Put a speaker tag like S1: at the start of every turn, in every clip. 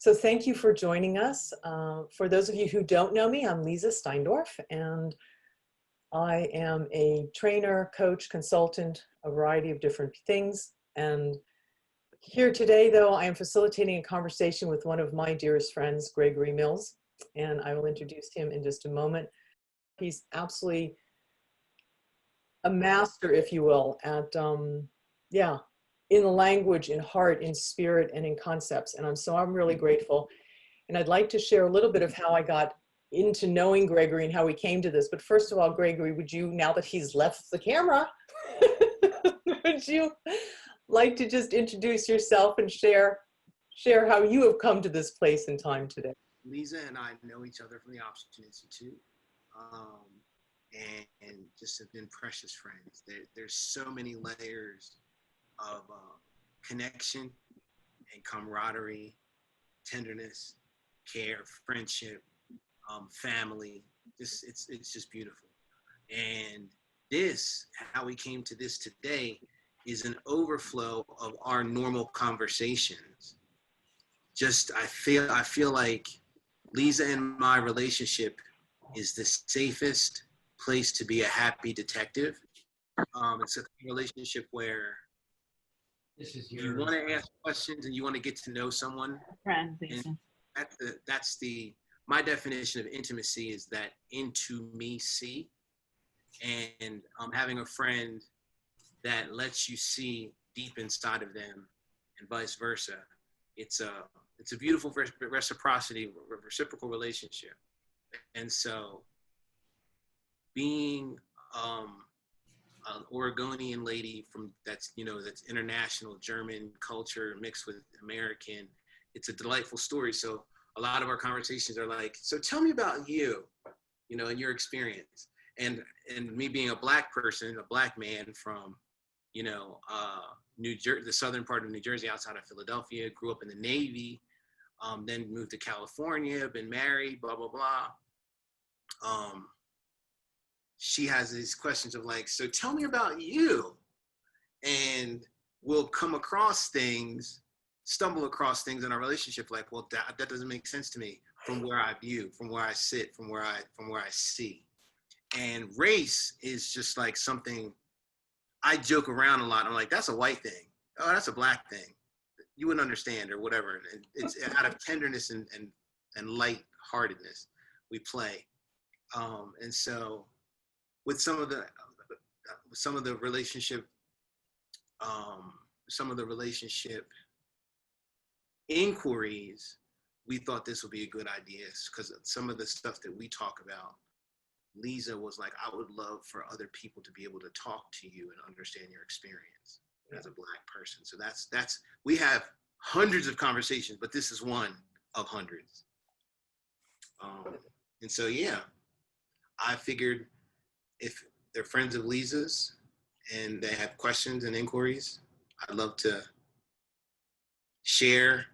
S1: So thank you for joining us. For those of you who don't know me, I'm Lisa Steindorf, and I am a trainer, coach, consultant, a variety of different things. And here today, though, I am facilitating a conversation with one of my dearest friends, Gregory Mills, and I will introduce him in just a moment. He's absolutely a master, if you will, at, in the language, in heart, in spirit, and in concepts. And I'm really grateful. And I'd like to share a little bit of how I got into knowing Gregory and how we came to this. But first of all, Gregory, would you, now that he's left the camera, would you like to just introduce yourself and share how you have come to this place and time today?
S2: Lisa and I know each other from the Option Institute, and just have been precious friends. There's so many layers of connection and camaraderie, tenderness, care, friendship, family. It's just beautiful. And how we came to this today is an overflow of our normal conversations. I feel like Lisa and my relationship is the safest place to be a happy detective. It's a relationship where you want to ask questions and you want to get to know someone. My definition of intimacy is that into me see, and having a friend that lets you see deep inside of them, and vice versa. It's a beautiful reciprocal relationship. And so being an Oregonian lady that's international German culture mixed with American, it's a delightful story. So a lot of our conversations are like, so tell me about you, and your experience. And me being a Black person, a Black man from, New Jersey, the southern part of New Jersey outside of Philadelphia, grew up in the Navy, then moved to California, been married, blah, blah, blah. She has these questions of like, so tell me about you. And we'll stumble across things in our relationship like, well, that doesn't make sense to me from where I view, from where I sit, from where I see. And race is just like something I joke around a lot. I'm like, that's a white thing. Oh, that's a Black thing. You wouldn't understand or whatever. It's out of tenderness and lightheartedness we play. And so with some of the relationship inquiries, we thought this would be a good idea because some of the stuff that we talk about, Lisa was like, I would love for other people to be able to talk to you and understand your experience as a Black person. So we have hundreds of conversations, but this is one of hundreds. And so, I figured if they're friends of Lisa's and they have questions and inquiries, I'd love to share,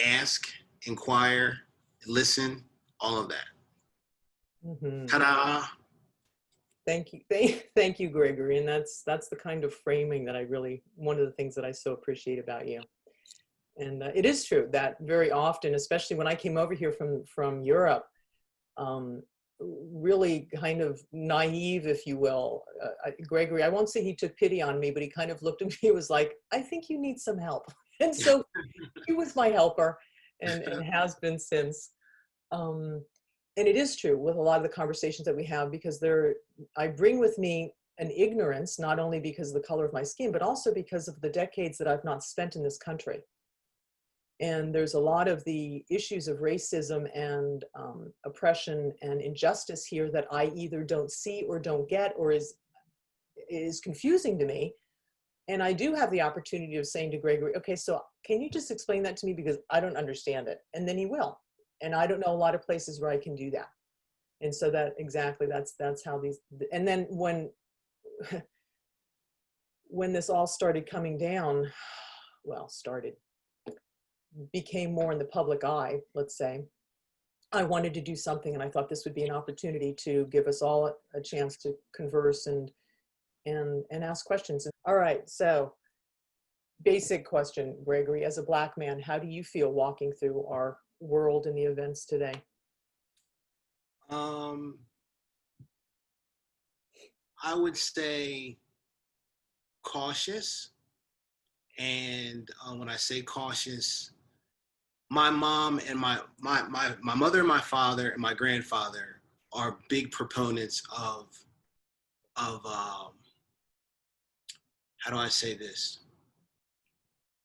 S2: ask, inquire, listen, all of that.
S1: Mm-hmm.
S2: Ta-da!
S1: Thank you. Thank you, Gregory. And that's the kind of framing that one of the things that I so appreciate about you. And it is true that very often, especially when I came over here from Europe, really kind of naive, if you will. Gregory, I won't say he took pity on me, but he kind of looked at me and was like, I think you need some help. And so he was my helper and has been since. And it is true with a lot of the conversations that we have, because I bring with me an ignorance, not only because of the color of my skin, but also because of the decades that I've not spent in this country. And there's a lot of the issues of racism and oppression and injustice here that I either don't see or don't get, or is confusing to me. And I do have the opportunity of saying to Gregory, okay, so can you just explain that to me, because I don't understand it. And then he will. And I don't know a lot of places where I can do that. And so that's how these, and then when this all started coming down, became more in the public eye, let's say, I wanted to do something, and I thought this would be an opportunity to give us all a chance to converse and ask questions. All right, so Basic question, Gregory, as a Black man, how do you feel walking through our world and the events today?
S2: Um, I would say cautious. And when I say cautious, my mom and my mother and my father and my grandfather are big proponents of how do I say this?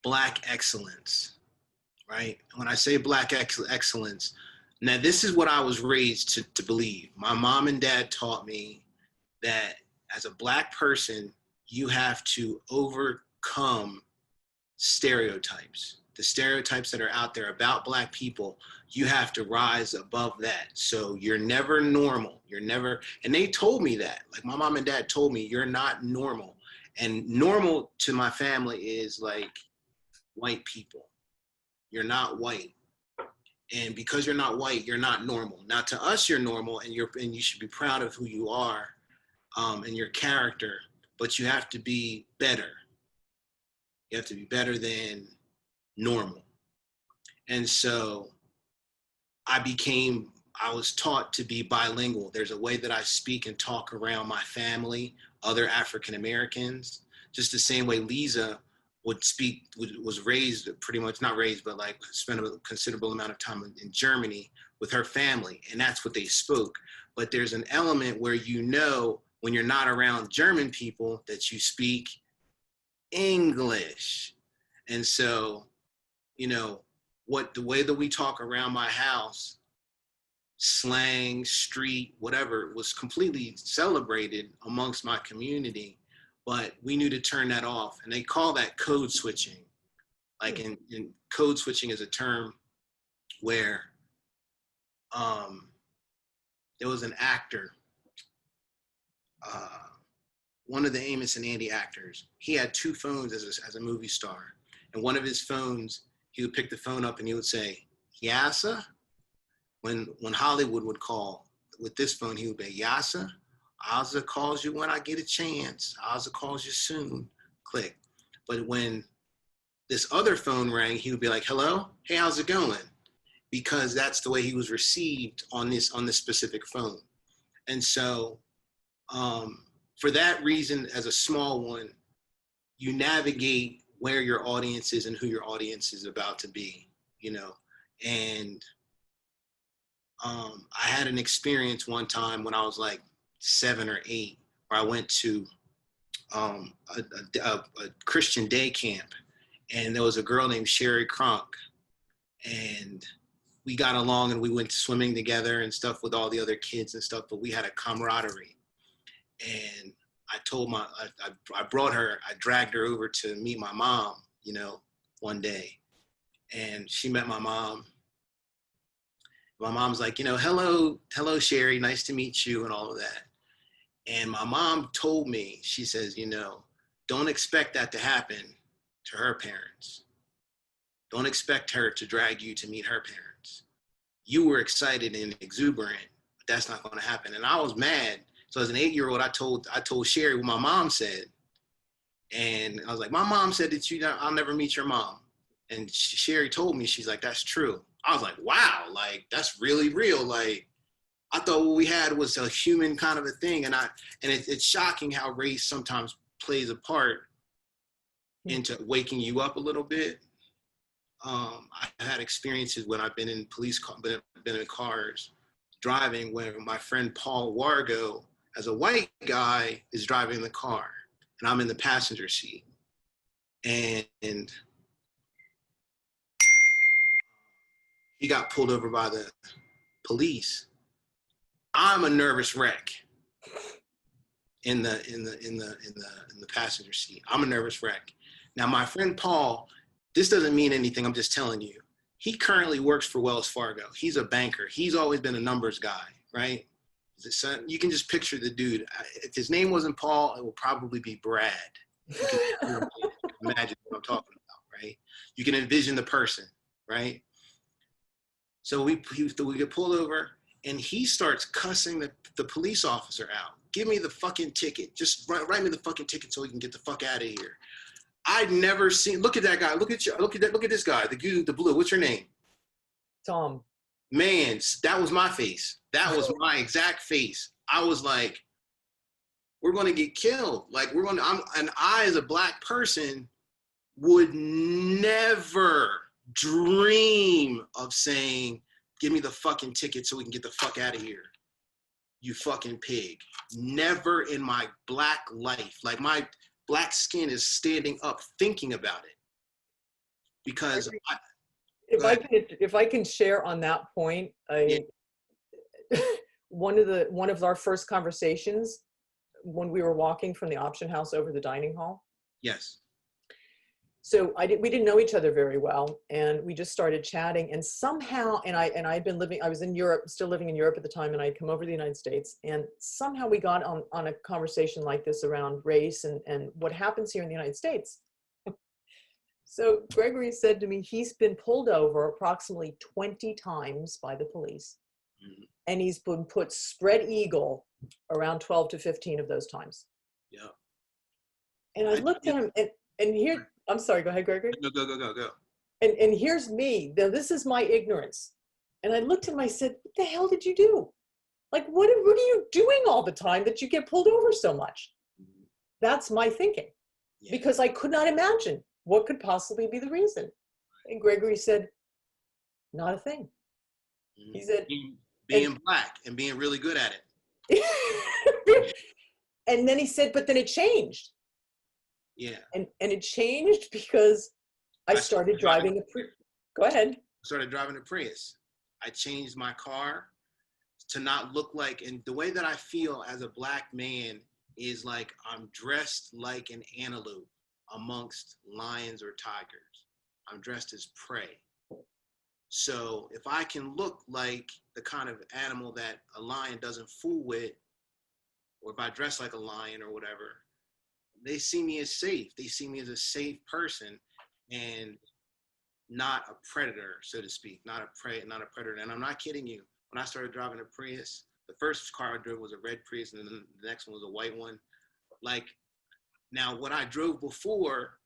S2: Black excellence, right? When I say Black excellence, now this is what I was raised to believe. My mom and dad taught me that as a Black person, you have to overcome stereotypes. The stereotypes that are out there about Black people, you have to rise above that. So you're never normal. You're never, and they told me that. Like my mom and dad told me, you're not normal. And normal to my family is like white people. You're not white. And because you're not white, you're not normal. Now to us, you're normal, and you should be proud of who you are, and your character, but you have to be better. You have to be better than normal. And so I was taught to be bilingual. There's a way that I speak and talk around my family, other African Americans, just the same way Lisa would speak, was raised pretty much, not raised, but like spent a considerable amount of time in Germany with her family. And that's what they spoke. But there's an element where, when you're not around German people, that you speak English. And so, the way that we talk around my house, slang, street, whatever, was completely celebrated amongst my community, but we knew to turn that off. And they call that code switching. Like in code switching is a term where there was an actor, one of the Amos and Andy actors. He had two phones as a movie star. And one of his phones, he would pick the phone up and he would say, "Yassa." When Hollywood would call with this phone, he would be, "Yassa, Ozza calls you when I get a chance. Ozza calls you soon." Click. But when this other phone rang, he would be like, "Hello? Hey, how's it going?" Because that's the way he was received on this specific phone. And so for that reason, as a small one, you navigate where your audience is and who your audience is about to be, And I had an experience one time when I was like 7 or 8, where I went to a Christian day camp, and there was a girl named Sherry Kronk, and we got along and we went swimming together and stuff with all the other kids and stuff, but we had a camaraderie. And I dragged her over to meet my mom, one day, and she met my mom. My mom's like, hello, Sherry, nice to meet you, and all of that. And my mom told me, she says, don't expect that to happen to her parents. Don't expect her to drag you to meet her parents. You were excited and exuberant, but that's not going to happen. And I was mad. So as an 8-year-old, I told Sherry what my mom said. And I was like, my mom said that I'll never meet your mom. And Sherry told me, she's like, that's true. I was like, wow, like, that's really real. Like, I thought what we had was a human kind of a thing. And it's shocking how race sometimes plays a part into waking you up a little bit. I had experiences when I've been in been in cars driving, where my friend Paul Wargo, as a white guy, is driving the car and I'm in the passenger seat. And he got pulled over by the police. I'm a nervous wreck in the passenger seat. I'm a nervous wreck. Now, my friend Paul, this doesn't mean anything. I'm just telling you. He currently works for Wells Fargo. He's a banker. He's always been a numbers guy, right? You can just picture the dude. If his name wasn't Paul, it would probably be Brad. You can imagine what I'm talking about, right? You can envision the person, right? So we get pulled over, and he starts cussing the police officer out. Give me the fucking ticket. Just write me the fucking ticket so we can get the fuck out of here. I'd never seen, look at that guy. Look at you. Look at this guy, the dude, the blue. What's your name?
S1: Tom.
S2: Man, that was my face. That was my exact face. I was like, we're going to get killed. Like and I, as a black person, would never dream of saying, give me the fucking ticket so we can get the fuck out of here. You fucking pig. Never in my black life. Like, my black skin is standing up thinking about it. Because
S1: if I can share on that point, one of our first conversations when we were walking from the auction house over the dining hall.
S2: Yes.
S1: So we didn't know each other very well, and we just started chatting, and somehow, I was in Europe, still living in Europe at the time, and I'd come over to the United States, and somehow we got on a conversation like this around race and what happens here in the United States. So Gregory said to me, he's been pulled over approximately 20 times by the police, and he's been put spread eagle around 12 to 15 of those times.
S2: Yeah.
S1: And I looked at him, and here, I'm sorry, go ahead, Gregory.
S2: Go.
S1: And here's me. Now, this is my ignorance. And I looked at him, I said, what the hell did you do? Like, what are you doing all the time that you get pulled over so much? That's my thinking. Yeah. Because I could not imagine what could possibly be the reason. And Gregory said, not a thing. He said,
S2: being black and being really good at it.
S1: And then he said, but then it changed.
S2: Yeah.
S1: And it changed because I started driving Go ahead. I
S2: started driving a Prius. I changed my car to not look like, and the way that I feel as a black man is like I'm dressed like an antelope amongst lions or tigers. I'm dressed as prey. So if I can look like the kind of animal that a lion doesn't fool with, or if I dress like a lion or whatever, they see me as safe. They see me as a safe person and not a predator, so to speak, not a predator. And I'm not kidding you. When I started driving a Prius, the first car I drove was a red Prius, and then the next one was a white one. Like, now what I drove before,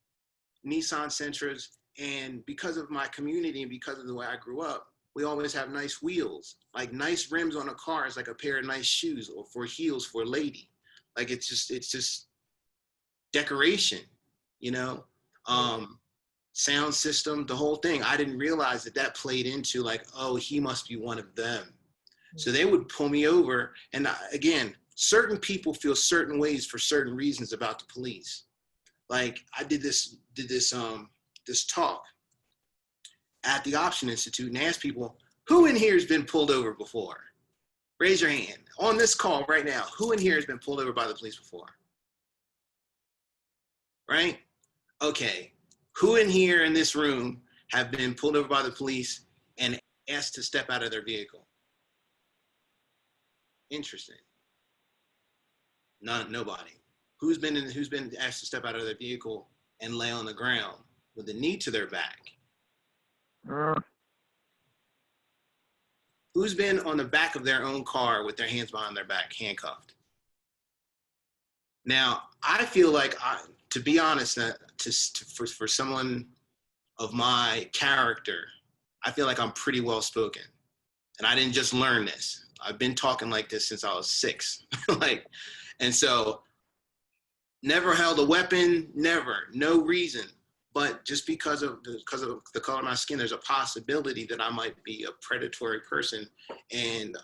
S2: Nissan Sentras, and because of my community and because of the way I grew up, we always have nice wheels. Like, nice rims on a car is like a pair of nice shoes or for heels for a lady. Like, it's just decoration, you know? Sound system, the whole thing. I didn't realize that played into like, oh, he must be one of them. So they would pull me over. And again, certain people feel certain ways for certain reasons about the police. Like, I did this talk at the Option Institute and asked people, who in here has been pulled over before? Raise your hand. On this call right now, who in here has been pulled over by the police before? Right? Okay. Who in here in this room have been pulled over by the police and asked to step out of their vehicle? Interesting. Nobody. Who's been asked to step out of their vehicle and lay on the ground with a knee to their back? Who's been on the back of their own car with their hands behind their back, handcuffed? Now, I feel like, to be honest, for someone of my character, I feel like I'm pretty well spoken. And I didn't just learn this. I've been talking like this since I was 6. And so never held a weapon, never, no reason. But just because of the color of my skin, there's a possibility that I might be a predatory person. And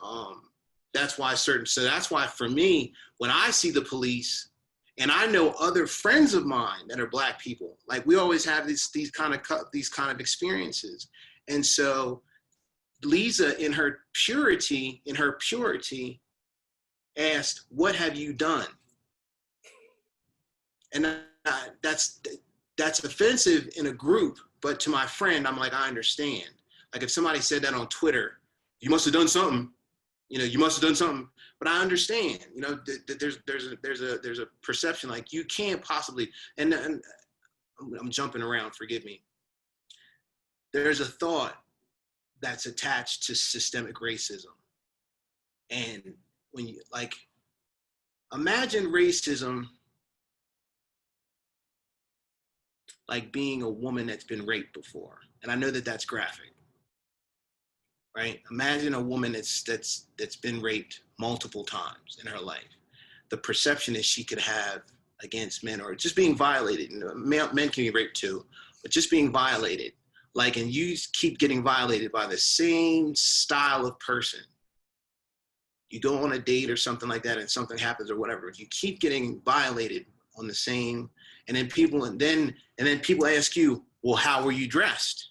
S2: that's why for me, when I see the police, and I know other friends of mine that are black people, like, we always have these kind of experiences. And so Lisa, in her purity, asked, what have you done? And that's offensive in a group, but to my friend, I'm like, I understand. Like, if somebody said that on Twitter, you must have done something. You must have done something. But I understand, there's a perception, like, you can't possibly, and I'm jumping around, forgive me. There's a thought that's attached to systemic racism. And when you, like, imagine racism like being a woman that's been raped before. And I know that that's graphic, right? Imagine a woman that's been raped multiple times in her life. The perception that she could have against men, or just being violated. Men can be raped too, but just being violated. Like, and you keep getting violated by the same style of person. You go on a date or something like that and something happens or whatever. You keep getting violated on the same, and then people ask you, well, how were you dressed?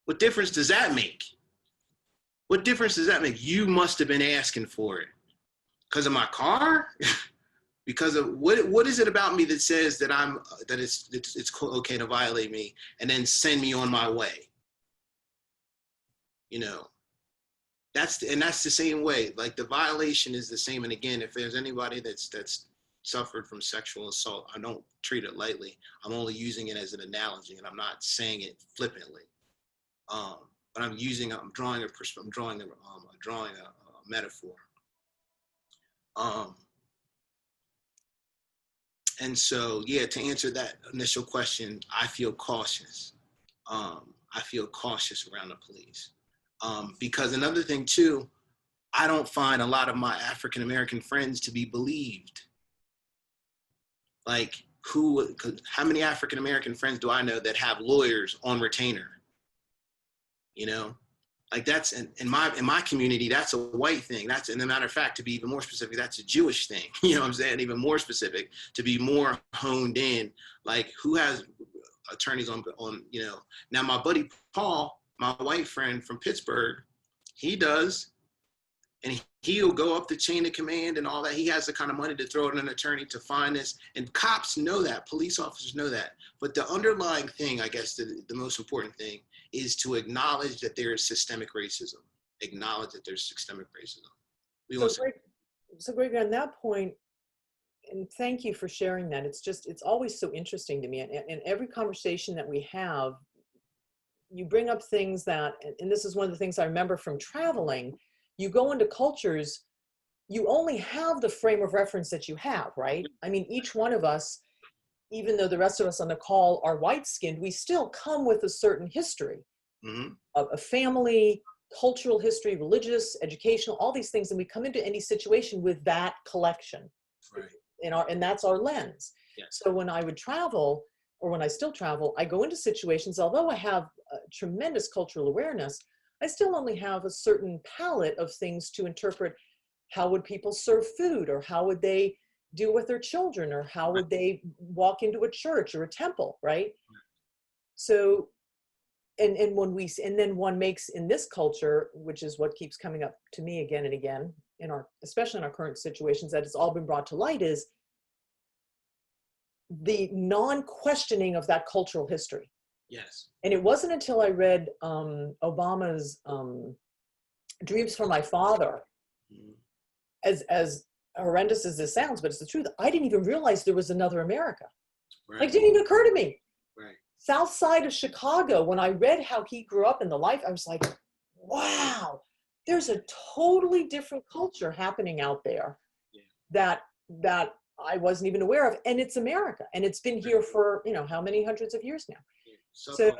S2: What difference does that make? What difference does that make? You must have been asking for it. Because of my car? Because of what is it about me that says that it's okay to violate me and then send me on my way? You know, that's the same way. Like, the violation is the same. And again, if there's anybody that's suffered from sexual assault, I don't treat it lightly. I'm only using it as an analogy, and I'm not saying it flippantly. But I'm drawing a metaphor. And so, yeah, to answer that initial question, I feel cautious. I feel cautious around the police. Because another thing too, I don't find a lot of my African-American friends to be believed. Like, how many African-American friends do I know that have lawyers on retainer? You know, like, that's in my community, that's a white thing. That's, and as a matter of fact, to be even more specific, that's a Jewish thing. You know what I'm saying? Even more specific, to be more honed in, like, who has attorneys on, you know. Now, my buddy Paul, my white friend from Pittsburgh, he does, and he'll go up the chain of command and all that. He has the kind of money to throw at an attorney to find this. And cops know that, police officers know that. But the underlying thing, I guess the most important thing, is to acknowledge that there is systemic racism. Acknowledge that there's systemic racism.
S1: So Gregory, on that point, and thank you for sharing that. It's always so interesting to me. And every conversation that we have, you bring up things that, and this is one of the things I remember from traveling, you go into cultures, you only have the frame of reference that you have, right? I mean, each one of us, even though the rest of us on the call are white-skinned, we still come with a certain history of a family, cultural history, religious, educational, all these things. And we come into any situation with that collection. Right. And that's our lens. Yes. So when I would travel, or when I still travel, I go into situations, although I have a tremendous cultural awareness, I still only have a certain palette of things to interpret. How would people serve food, or how would they deal with their children, or how would they walk into a church or a temple, right? So, and then one makes, in this culture, which is what keeps coming up to me again and again, especially in our current situations, that it's all been brought to light, is the non-questioning of that cultural history.
S2: Yes.
S1: And it wasn't until I read Obama's Dreams for My Father, as horrendous as this sounds, but it's the truth. I didn't even realize there was another America. Right. Like, it didn't even occur to me. Right. South side of Chicago, when I read how he grew up in the life, I was like, wow, there's a totally different culture happening out there that I wasn't even aware of. And it's America. And it's been here for, how many hundreds of years now. So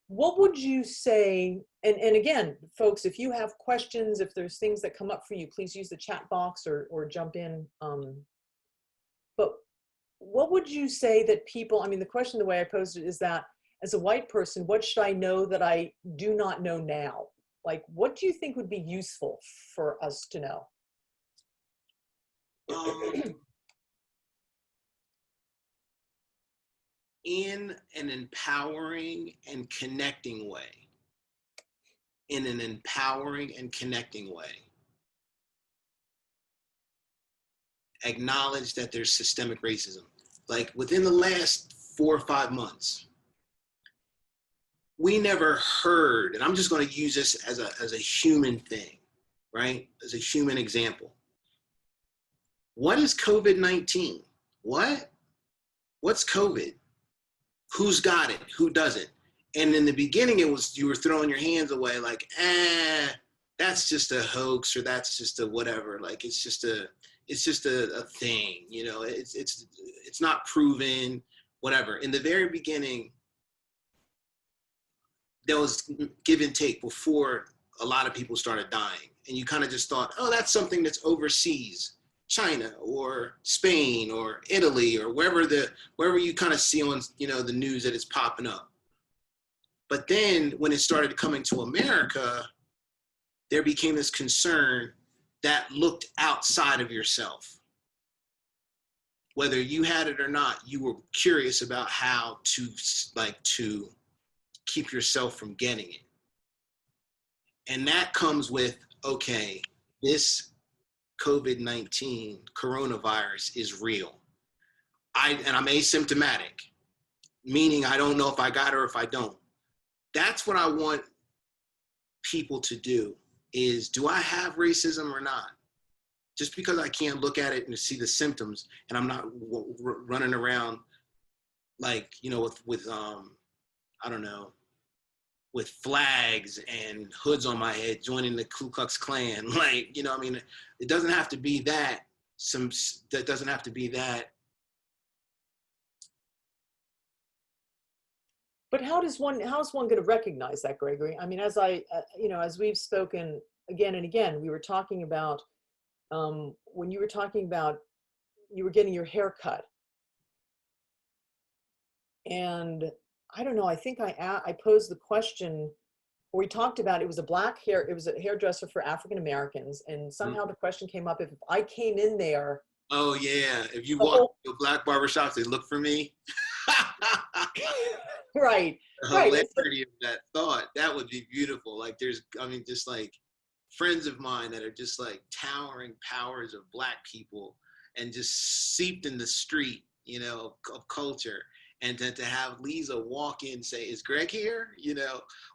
S1: what would you say, and again, folks, if you have questions, if there's things that come up for you, please use the chat box or jump in. But what would you say that people, the question, the way I posed it is that, as a white person, what should I know that I do not know now? Like, what do you think would be useful for us to know?
S2: In an empowering and connecting way. In an empowering and connecting way. Acknowledge that there's systemic racism. Like, within the last 4 or 5 months, we never heard, and I'm just going to use this as a human thing, right? As a human example. What is COVID-19? What's COVID? Who's got it? Who doesn't? And in the beginning, it was, you were throwing your hands away like, that's just a hoax, or that's just a whatever. Like, it's just a thing, it's not proven, whatever. In the very beginning, there was give and take before a lot of people started dying. And you kind of just thought, oh, that's something that's overseas, China or Spain or Italy or wherever you kind of see on, the news that it's popping up. But then when it started coming to America, there became this concern that looked outside of yourself. Whether you had it or not, you were curious about how to keep yourself from getting it. And that comes with, okay, this COVID-19 coronavirus is real. And I'm asymptomatic, meaning I don't know if I got it or if I don't. That's what I want people to do is, do I have racism or not? Just because I can't look at it and see the symptoms and I'm not running around like, with I don't know, with flags and hoods on my head, joining the Ku Klux Klan. Like, it doesn't have to be that. That doesn't have to be that.
S1: But how's one going to recognize that, Gregory? I mean, as we've spoken again and again, we were talking about, when you were talking about, you were getting your hair cut. And I don't know, I think I posed the question, or we talked about, it was a hairdresser for African Americans. And somehow the question came up, if I came in there.
S2: Oh yeah, if you walk to black barbershops, they look for me.
S1: Right.
S2: The hilarity of that thought, that would be beautiful. Like just like friends of mine that are just like towering powers of black people and just seeped in the street, of culture. And then to have Lisa walk in and say, is Greg here?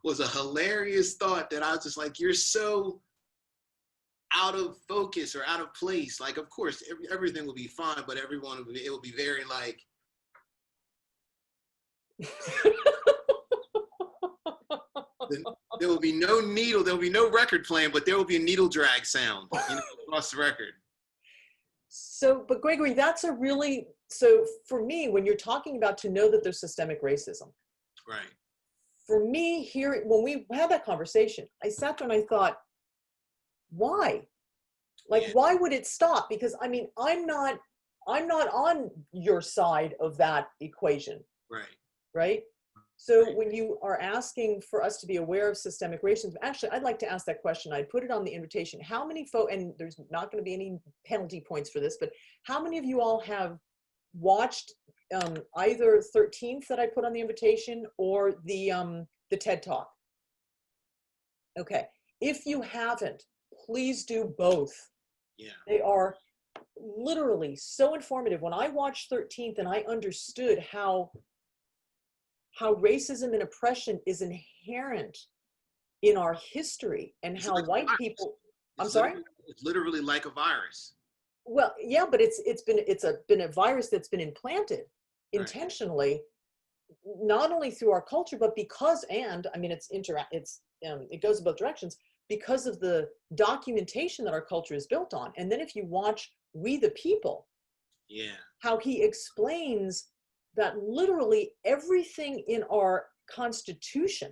S2: Was a hilarious thought that I was just like, you're so out of focus or out of place. Like, of course, everything will be fine, but it will be very like, there will be no needle, there will be no record playing, but there will be a needle drag sound across the record.
S1: So, but Gregory, so for me, when you're talking about to know that there's systemic racism,
S2: right?
S1: For me, when we had that conversation, I sat there and I thought, why? Like, why would it stop? Because I mean, I'm not on your side of that equation.
S2: Right.
S1: Right. So when you are asking for us to be aware of systemic racism, actually, I'd like to ask that question. I put it on the invitation. How many folks, and there's not going to be any penalty points for this, but how many of you all have watched either 13th that I put on the invitation or the TED Talk? Okay. If you haven't, please do both.
S2: Yeah.
S1: They are literally so informative. When I watched 13th and I understood how racism and oppression is inherent in our history and how white people, I'm sorry?
S2: It's literally like a virus.
S1: Well, yeah, but it's been a virus that's been implanted intentionally, not only through our culture, but because, and I mean, it goes in both directions because of the documentation that our culture is built on. And then if you watch We the People, how he explains that literally everything in our Constitution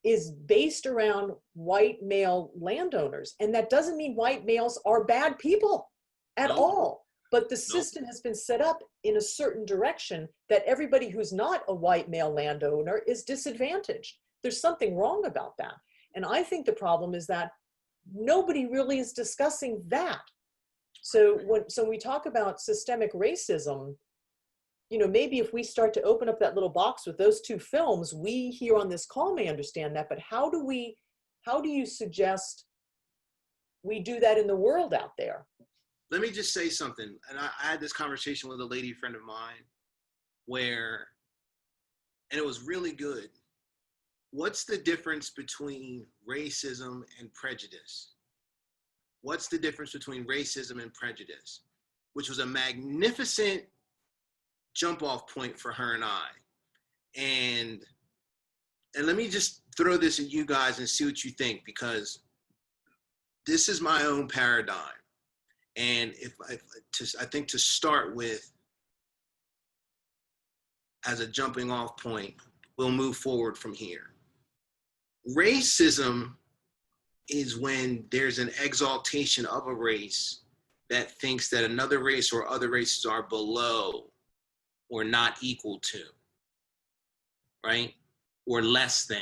S1: is based around white male landowners. And that doesn't mean white males are bad people at all. But the system has been set up in a certain direction that everybody who's not a white male landowner is disadvantaged. There's something wrong about that. And I think the problem is that nobody really is discussing that. So when we talk about systemic racism, maybe if we start to open up that little box with those two films, we here on this call may understand that, but how do you suggest we do that in the world out there?
S2: Let me just say something. And I had this conversation with a lady friend of mine and it was really good. What's the difference between racism and prejudice? What's the difference between racism and prejudice? Which was a magnificent jump off point for her and I. And let me just throw this at you guys and see what you think, because this is my own paradigm. And I think to start with, as a jumping off point, we'll move forward from here. Racism is when there's an exaltation of a race that thinks that another race or other races are below or not equal to, right? Or less than.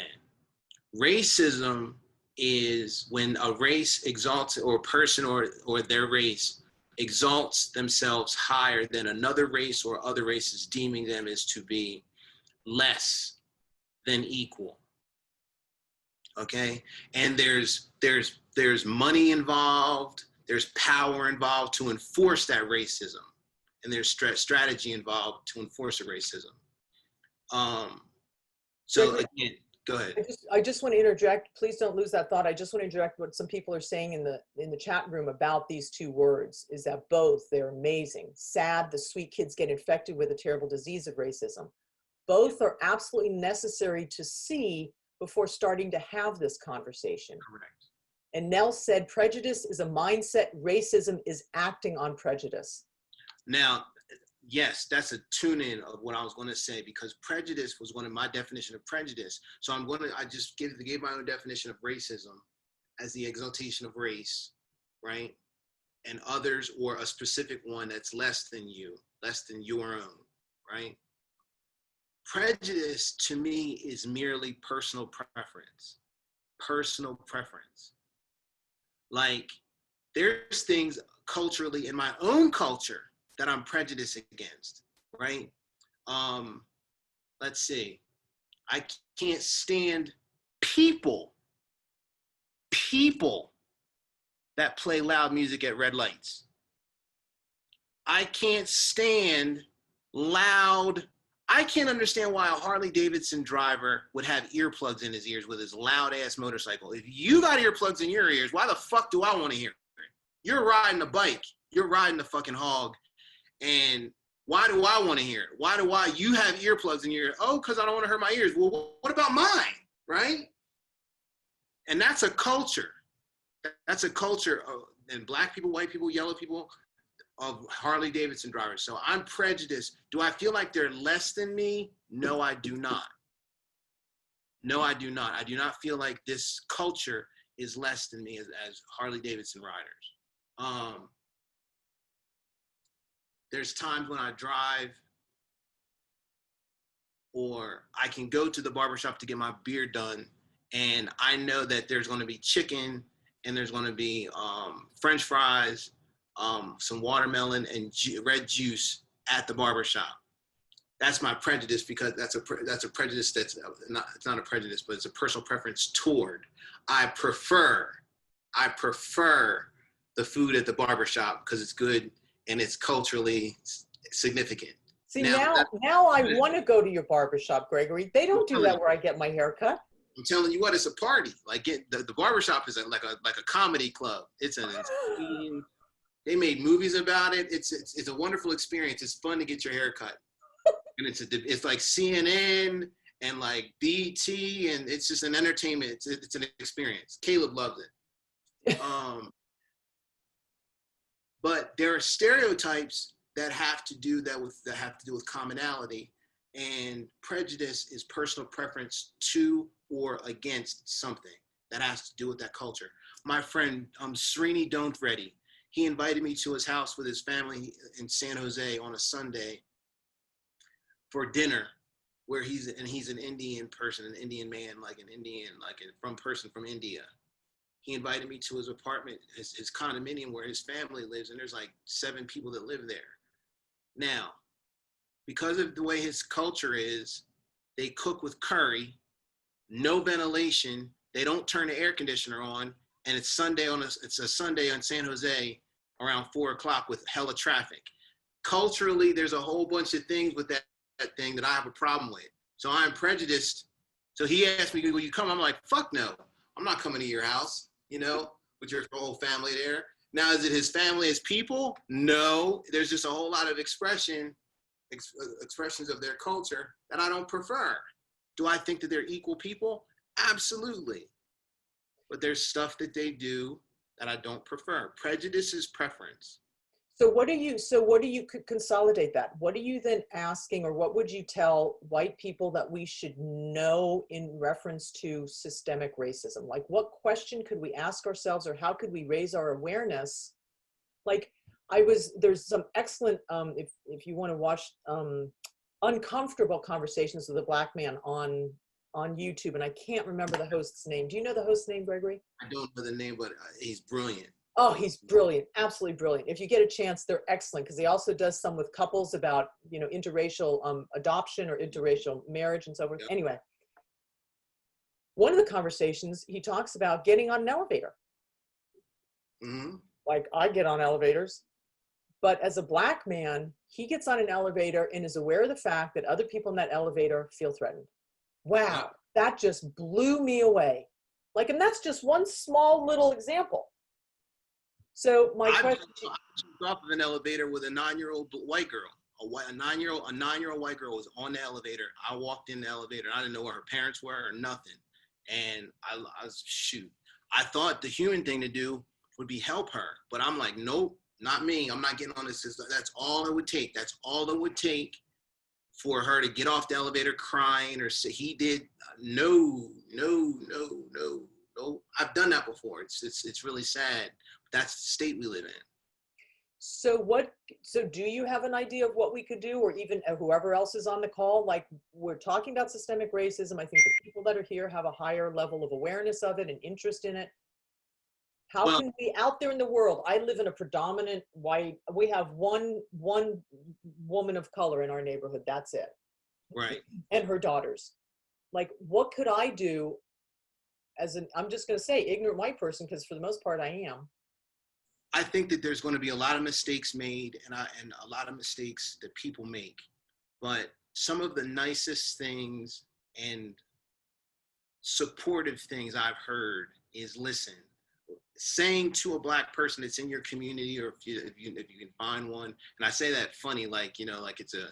S2: Racism is when a race exalts, or a person or their race exalts themselves higher than another race or other races, deeming them as to be less than equal. Okay? And there's money involved, there's power involved to enforce that racism, and there's strategy involved to enforce a racism. So again, go ahead.
S1: I just want to interject. Please don't lose that thought. I just want to interject what some people are saying in the chat room about these two words, is that both, they're amazing. Sad, the sweet kids get infected with a terrible disease of racism. Both are absolutely necessary to see before starting to have this conversation.
S2: Correct.
S1: And Nell said, prejudice is a mindset. Racism is acting on prejudice.
S2: Now, yes, that's a tune-in of what I was going to say, because prejudice was one of my definition of prejudice. So I just gave my own definition of racism as the exaltation of race, right? And others, or a specific one that's less than you, less than your own, right? Prejudice to me is merely personal preference. Personal preference. Like, there's things culturally in my own culture that I'm prejudiced against, right? Let's see. I can't stand people that play loud music at red lights. I can't stand I can't understand why a Harley Davidson driver would have earplugs in his ears with his loud ass motorcycle. If you got earplugs in your ears, why the fuck do I want to hear it? You're riding a bike. You're riding the fucking hog. And why do I want to hear it? You have earplugs in your ear? Oh, because I don't want to hurt my ears. Well, what about mine, right? And that's a culture. That's a culture of, and black people, white people, yellow people, of Harley Davidson drivers. So I'm prejudiced. Do I feel like they're less than me? No, I do not. No, I do not. I do not feel like this culture is less than me as Harley Davidson riders. There's times when I drive, or I can go to the barbershop to get my beard done, and I know that there's going to be chicken, and there's going to be French fries, some watermelon, and red juice at the barbershop. That's my prejudice, because that's a prejudice it's not a prejudice, but it's a personal preference toward. I prefer the food at the barbershop because it's good and it's culturally significant.
S1: See, now I want to go to your barbershop, Gregory. They don't do that where I get my hair cut.
S2: I'm telling you what, it's a party. Like, the barbershop is like a comedy club. It's an insane. They made movies about it. It's a wonderful experience. It's fun to get your hair cut, and it's like CNN and like BT, and it's just an entertainment. It's an experience. Caleb loves it. But there are stereotypes that have to do with commonality, and prejudice is personal preference to or against something that has to do with that culture. My friend Srini Donthreddy, he invited me to his house with his family in San Jose on a Sunday for dinner, where he's an Indian person, an Indian man, from India. He invited me to his apartment, his condominium where his family lives, and there's like 7 people that live there. Now, because of the way his culture is, they cook with curry, no ventilation, they don't turn the air conditioner on, and it's a Sunday on San Jose around 4:00 with hella traffic. Culturally, there's a whole bunch of things with that thing that I have a problem with. So I'm prejudiced. So he asked me, will you come? I'm like, fuck no, I'm not coming to your house, with your whole family there. Now, is it his family as people? No, there's just a whole lot of expressions of their culture that I don't prefer. Do I think that they're equal people? Absolutely. But there's stuff that they do that I don't prefer. Prejudice is preference.
S1: could consolidate that? What are you then asking, or what would you tell white people that we should know in reference to systemic racism? Like, what question could we ask ourselves, or how could we raise our awareness? Like, there's some excellent, if you want to watch uncomfortable conversations with a Black man on YouTube, and I can't remember the host's name. Do you know the host's name, Gregory?
S2: I don't know the name, but he's brilliant.
S1: Oh, he's brilliant. Absolutely brilliant. If you get a chance, they're excellent, because he also does some with couples about, interracial adoption or interracial marriage and so forth.
S2: Yep.
S1: Anyway, one of the conversations, he talks about getting on an elevator.
S2: Mm-hmm.
S1: Like, I get on elevators, but as a Black man, he gets on an elevator and is aware of the fact that other people in that elevator feel threatened. Wow, that just blew me away. Like, and that's just one small little example. So my question:
S2: I jumped off of an elevator with a 9-year-old white girl. A 9-year-old white girl was on the elevator. I walked in the elevator. I didn't know where her parents were or nothing. And I was, shoot. I thought the human thing to do would be help her, but I'm like, nope, not me. I'm not getting on this. That's all it would take. That's all it would take for her to get off the elevator crying or say he did. No. I've done that before. It's really sad. That's the state we live in.
S1: So do you have an idea of what we could do, or even whoever else is on the call? Like, we're talking about systemic racism. I think the people that are here have a higher level of awareness of it and interest in it. How can we, out there in the world, I live in a predominant white, we have one woman of color in our neighborhood, that's it.
S2: Right.
S1: And her daughters. Like, what could I do as I'm just going to say ignorant white person, because for the most part I am.
S2: I think that there's going to be a lot of mistakes made and a lot of mistakes that people make. But some of the nicest things and supportive things I've heard is listen. Saying to a Black person that's in your community, or if you can find one, and I say that funny, like, like it's a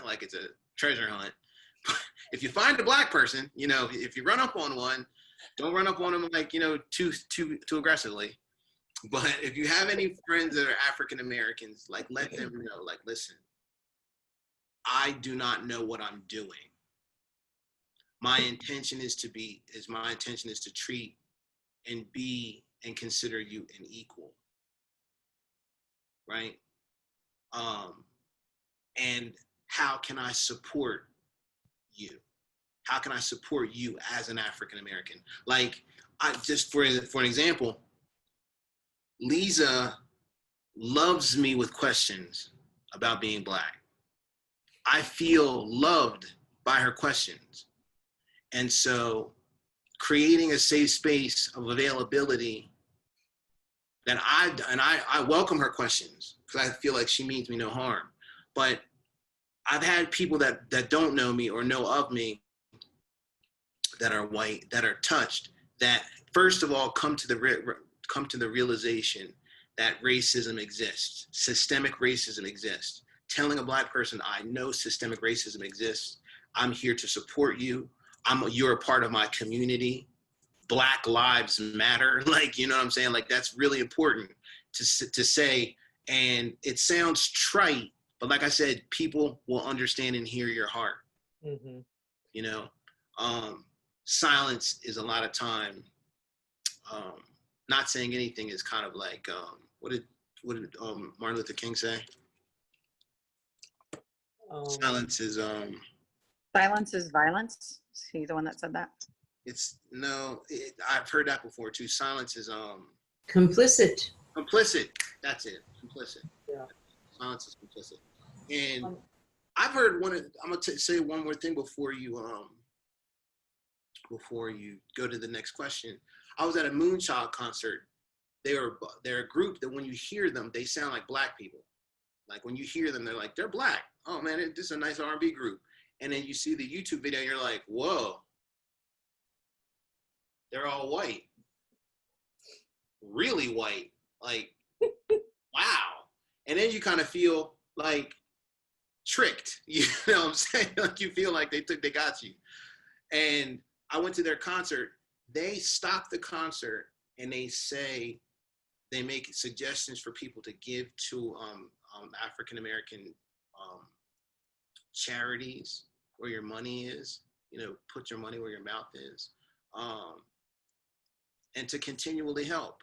S2: like it's a treasure hunt. If you find a Black person, if you run up on one, don't run up on them like too aggressively. But if you have any friends that are African Americans, like, let them know, like, listen, I do not know what I'm doing. My intention is to treat and be and consider you an equal, right? And how can I support you? How can I support you as an African American? Like, I just for an example, Lisa loves me with questions about being Black. I feel loved by her questions. And so creating a safe space of availability that I welcome her questions, because I feel like she means me no harm. But I've had people that don't know me or know of me that are white, that are touched, that first of all come to the realization that racism exists, systemic racism exists. Telling a Black person, I know systemic racism exists. I'm here to support you. You're a part of my community. Black lives matter. Like, you know what I'm saying? Like, that's really important to say. And it sounds trite, but like I said, people will understand and hear your heart.
S1: Mm-hmm.
S2: Silence is a lot of time. Not saying anything is kind of like, what did Martin Luther King say? Silence is
S3: violence. Is he the one that said that?
S2: I've heard that before too. Silence is
S4: complicit.
S2: Complicit. That's it. Complicit.
S1: Yeah.
S2: Silence is complicit. And I've heard I'm gonna say one more thing before you go to the next question. I was at a Moonchild concert. They're a group that when you hear them, they sound like Black people. Like, when you hear them, they're like, they're Black. Oh man, this is a nice R&B group. And then you see the YouTube video and you're like, whoa, they're all white. Really white. Like, wow. And then you kind of feel like tricked. You know what I'm saying? Like, you feel like they got you. And I went to their concert. They stop the concert and they say they make suggestions for people to give to African American charities where your money is. Put your money where your mouth is, and to continually help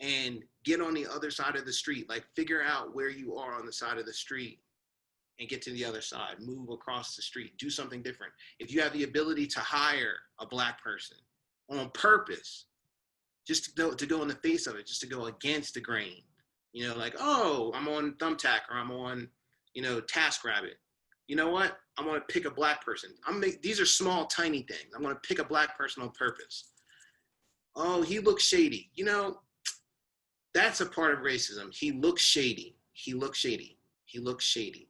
S2: and get on the other side of the street. Like, figure out where you are on the side of the street and get to the other side. Move across the street. Do something different. If you have the ability to hire a Black person on purpose, just to go in the face of it, just to go against the grain, like, oh, I'm on Thumbtack or I'm on, TaskRabbit. You know what? I'm going to pick a Black person. These are small, tiny things. I'm going to pick a Black person on purpose. Oh, he looks shady. That's a part of racism. He looks shady. He looks shady. He looks shady.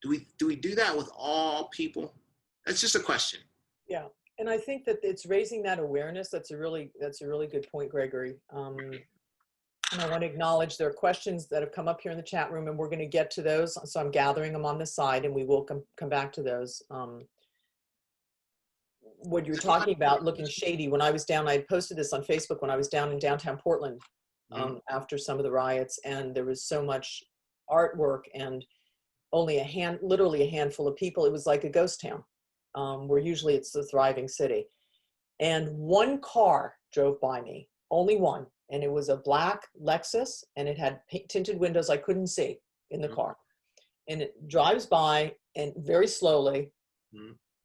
S2: Do we do that with all people? That's just a question.
S1: Yeah. And I think that it's raising that awareness. That's a really good point, Gregory. And I want to acknowledge there are questions that have come up here in the chat room, and we're going to get to those. So I'm gathering them on this side, and we will come back to those. What you were talking about, looking shady. When I was down, I had posted this on Facebook when I was down in downtown Portland after some of the riots, and there was so much artwork and only literally a handful of people. It was like a ghost town, where usually it's a thriving city. And one car drove by me, only one. And it was a black Lexus, and it had tinted windows I couldn't see in the car. And it drives by and very slowly,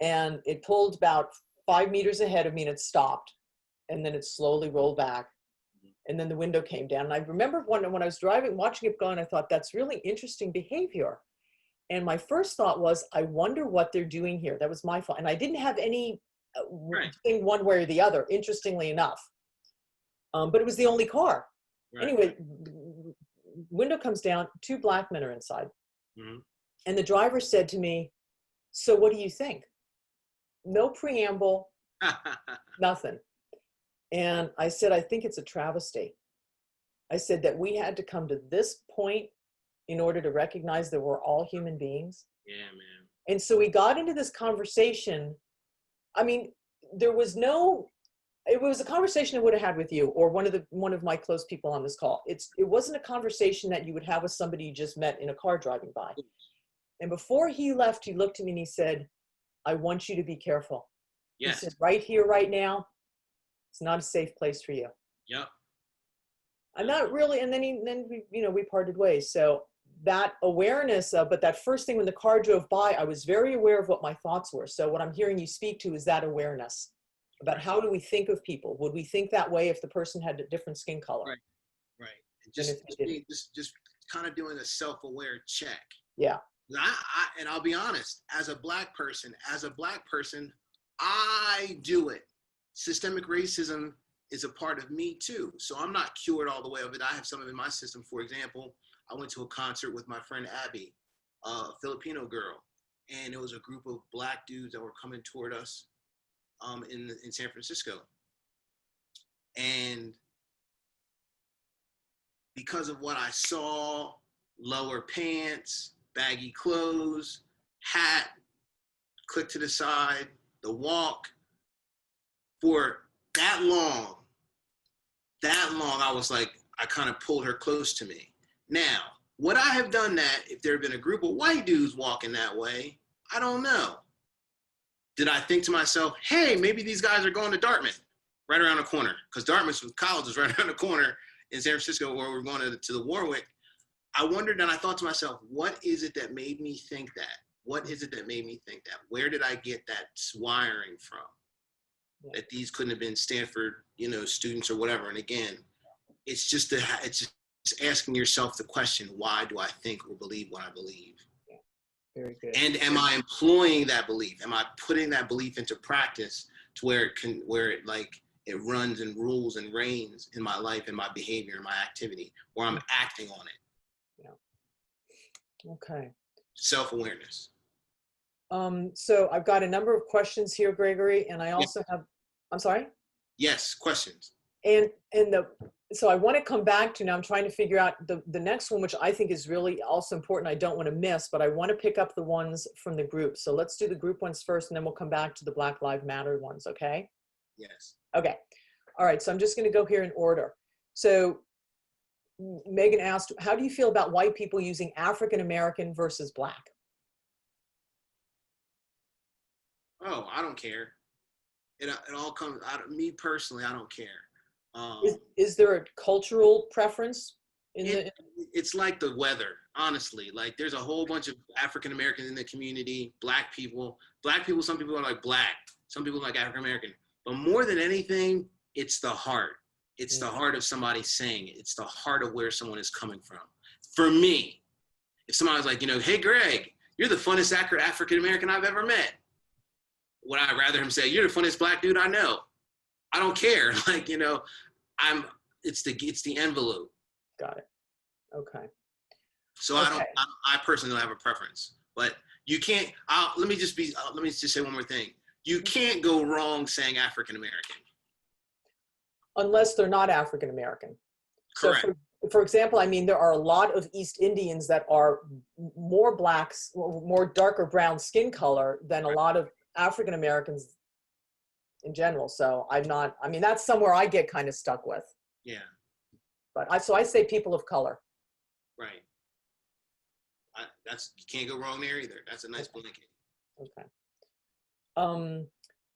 S1: and it pulled about 5 meters ahead of me, and it stopped. And then it slowly rolled back. And then the window came down. And I remember when I was driving, watching it go, and I thought, that's really interesting behavior. And my first thought was, I wonder what they're doing here. That was my fault. And I didn't have any thing one way or the other, interestingly enough. But it was the only car. Right. Anyway, window comes down, 2 Black men are inside. And the driver said to me, so what do you think? No preamble, nothing. And I said, I think it's a travesty. I said that we had to come to this point in order to recognize that we're all human beings.
S2: Yeah, man.
S1: And so we got into this conversation. I mean, it was a conversation I would have had with you or one of my close people on this call. It wasn't a conversation that you would have with somebody you just met in a car driving by. And before he left, he looked at me and he said, I want you to be careful.
S2: Yes.
S1: He said, right here, right now, it's not a safe place for you.
S2: Yep.
S1: I'm not really, and then we parted ways. So that awareness of, but that first thing when the car drove by, I was very aware of what my thoughts were. So what I'm hearing you speak to is that awareness about how do we think of people? Would we think that way if the person had a different skin color?
S2: Right. And just kind of doing a self-aware check.
S1: Yeah.
S2: And I'll be honest, as a black person, I do it. Systemic racism is a part of me too. So I'm not cured all the way of it. I have some of it in my system. For example, I went to a concert with my friend Abby, a Filipino girl, and it was a group of black dudes that were coming toward us in San Francisco. And because of what I saw, lower pants, baggy clothes, hat, click to the side, the walk, for that long, I was like, I kind of pulled her close to me. Now, would I have done that if there had been a group of white dudes walking that way? I don't know. Did I think to myself, hey, maybe these guys are going to Dartmouth, right around the corner? Because Dartmouth College is right around the corner in San Francisco where we're going to the Warwick. I wondered, and I thought to myself, what is it that made me think that? What is it that made me think that? Where did I get that wiring from? Yeah. That these couldn't have been Stanford, students or whatever. And again, it's just asking yourself the question, why do I think or believe what I believe?
S1: Yeah. Very good.
S2: And am I employing that belief? Am I putting that belief into practice to where it runs and rules and reigns in my life and my behavior and my activity, where I'm acting on it?
S1: Yeah. Okay.
S2: Self-awareness.
S1: So I've got a number of questions here, Gregory, and I also have, I'm sorry?
S2: Yes, questions.
S1: So I want to come back to, now I'm trying to figure out the next one, which I think is really also important. I don't want to miss, but I want to pick up the ones from the group. So let's do the group ones first, and then we'll come back to the Black Lives Matter ones, okay?
S2: Yes.
S1: Okay. All right, so I'm just going to go here in order. So Megan asked, how do you feel about white people using African American versus Black?
S2: Oh, I don't care. It all comes out of me personally. I don't care.
S1: Is there a cultural preference in the?
S2: It's like the weather, honestly. Like there's a whole bunch of African Americans in the community, black people. Some people are like Black, some people like African American. But more than anything, it's the heart. It's the heart of somebody saying it. It's the heart of where someone is coming from. For me, if somebody's like, hey, Greg, you're the funnest African American I've ever met, would I rather him say, you're the funniest Black dude I know? I don't care. Like, it's the envelope.
S1: Got it. Okay.
S2: So
S1: Okay.
S2: I personally don't have a preference, but you can't, let me just say one more thing. You can't go wrong saying African American.
S1: Unless they're not African American.
S2: Correct.
S1: So for example, I mean, there are a lot of East Indians that are more Blacks, more darker brown skin color than a lot of African Americans in general. So that's somewhere I get kind of stuck with.
S2: Yeah.
S1: But I say people of color.
S2: Right. You can't go wrong there either. That's a nice blanket.
S1: Okay.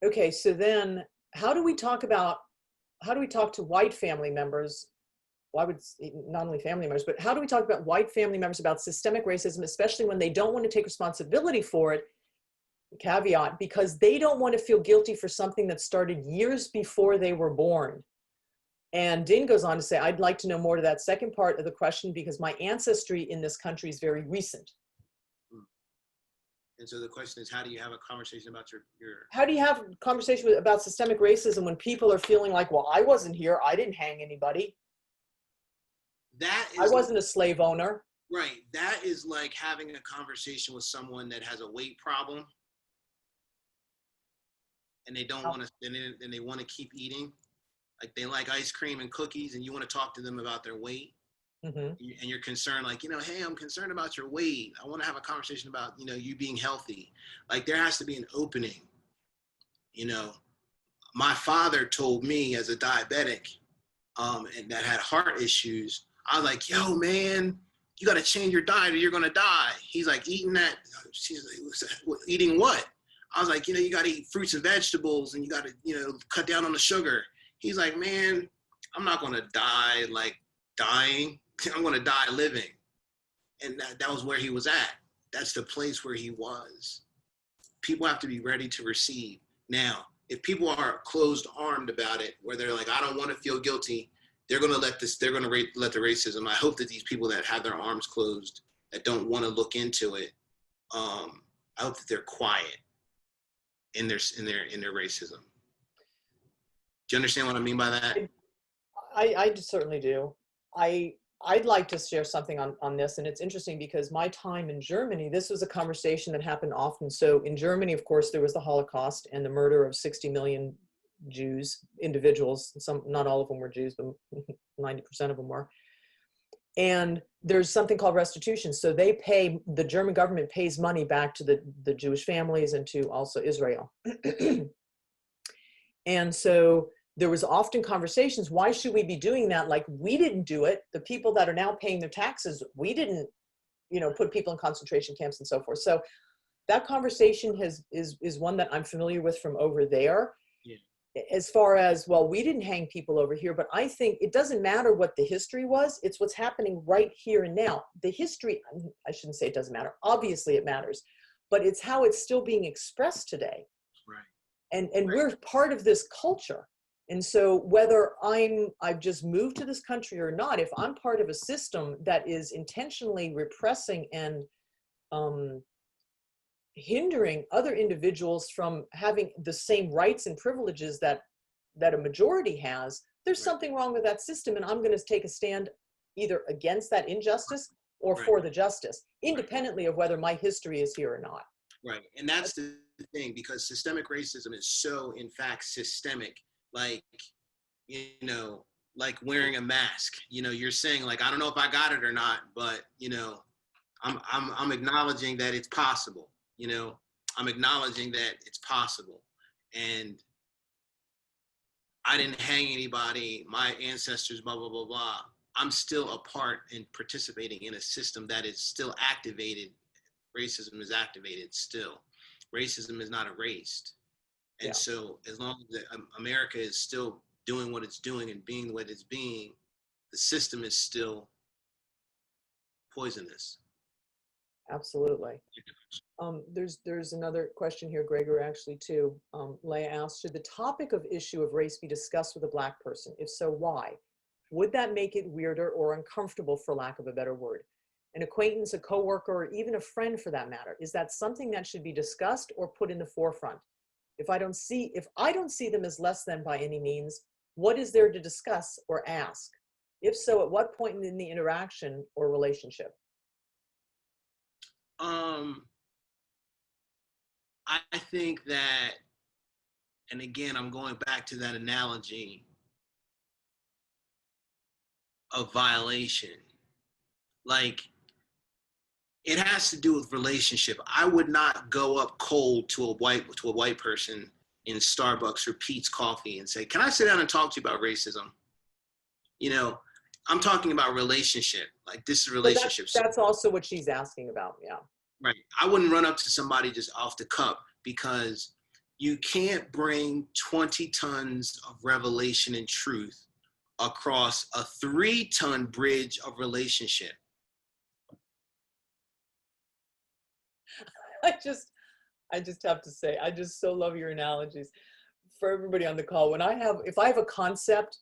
S1: Okay. So then how do we talk to white family members? Well, I would not only family members, but how do we talk about white family members about systemic racism, especially when they don't want to take responsibility for it? Caveat, because they don't want to feel guilty for something that started years before they were born. And Din goes on to say, I'd like to know more to that second part of the question because my ancestry in this country is very recent.
S2: And so the question is, how do you have a conversation about your
S1: how do you have a conversation about systemic racism when people are feeling like, well, I wasn't here, I didn't hang anybody. I wasn't a slave owner.
S2: Right. That is like having a conversation with someone that has a weight problem and they don't want to, and they want to keep eating. Like they like ice cream and cookies and you want to talk to them about their weight. Mm-hmm. And you're concerned, like, hey, I'm concerned about your weight. I want to have a conversation about, you being healthy. Like there has to be an opening. My father told me as a diabetic and that had heart issues, I was like, yo, man, you got to change your diet or you're going to die. He's like, eating that. She's like, eating what? I was like, you got to eat fruits and vegetables and you got to, cut down on the sugar. He's like, man, I'm not going to die like dying. I'm going to die living. And that was where he was at. That's the place where he was. People have to be ready to receive. Now, if people are closed-armed about it, where they're like, I don't want to feel guilty, they're going to let the racism. I hope that these people that have their arms closed, that don't want to look into it, I hope that they're quiet in their racism. Do you understand what I mean by that?
S1: I certainly do. I'd like to share something on this, and it's interesting because my time in Germany, this was a conversation that happened often. So in Germany, of course, there was the Holocaust and the murder of 60 million Jews, individuals. Not all of them were Jews, but 90% of them were. And there's something called restitution. So the German government pays money back to the Jewish families and to also Israel. And so there was often conversations, why should we be doing that? Like, we didn't do it. The people that are now paying their taxes, we didn't, put people in concentration camps and so forth. So that conversation is one that I'm familiar with from over there. Yeah. As far as, well, we didn't hang people over here, but I think it doesn't matter what the history was. It's what's happening right here and now. The history, I shouldn't say it doesn't matter. Obviously it matters, but it's how it's still being expressed today. Right. And we're part of this culture. And so whether I've just moved to this country or not, if I'm part of a system that is intentionally repressing and hindering other individuals from having the same rights and privileges that a majority has, there's something wrong with that system. And I'm going to take a stand either against that injustice or for the justice, independently of whether my history is here or not.
S2: Right. And that's the thing, because systemic racism is so, in fact, systemic. Like, like wearing a mask, you're saying like, I don't know if I got it or not, but, I'm acknowledging that it's possible, I'm acknowledging that it's possible. And I didn't hang anybody, my ancestors, blah, blah, blah, blah. I'm still a part and participating in a system that is still activated. Racism is activated still. Racism is not erased. And
S1: Yeah.
S2: so as long as America is still doing what it's doing and being what it's being, the system is still poisonous.
S1: Absolutely. There's another question here, Gregory, actually, too. Leah asked, should the topic of issue of race be discussed with a Black person? If so, why? Would that make it weirder or uncomfortable, for lack of a better word? An acquaintance, a coworker, or even a friend for that matter, is that something that should be discussed or put in the forefront? If I don't see them as less than by any means, what is there to discuss or ask? If so, at what point in the interaction or relationship?
S2: I think that, and again, I'm going back to that analogy of violation. Like, it has to do with relationship. I would not go up cold to a white person in Starbucks or Pete's Coffee and say, "Can I sit down and talk to you about racism?" You know, I'm talking about relationship. Like, this is relationships.
S1: That's also what she's asking about. Yeah.
S2: Right. I wouldn't run up to somebody just off the cuff, because you can't bring 20 tons of revelation and truth across a 3-ton bridge of relationship.
S1: I just have to say, I just so love your analogies. For everybody on the call, if I have a concept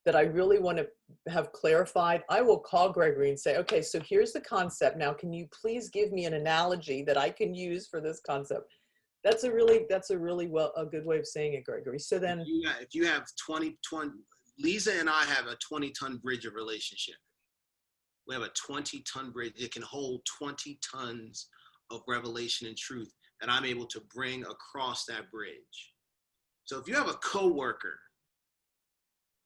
S1: that I really want to have clarified, I will call Gregory and say, okay, so here's the concept. Now, can you please give me an analogy that I can use for this concept? That's a really a good way of saying it, Gregory. So then,
S2: if you have 20, Lisa and I have a 20-ton bridge of relationship. We have a 20-ton bridge. It can hold 20 tons of revelation and truth that I'm able to bring across that bridge. So if you have a coworker,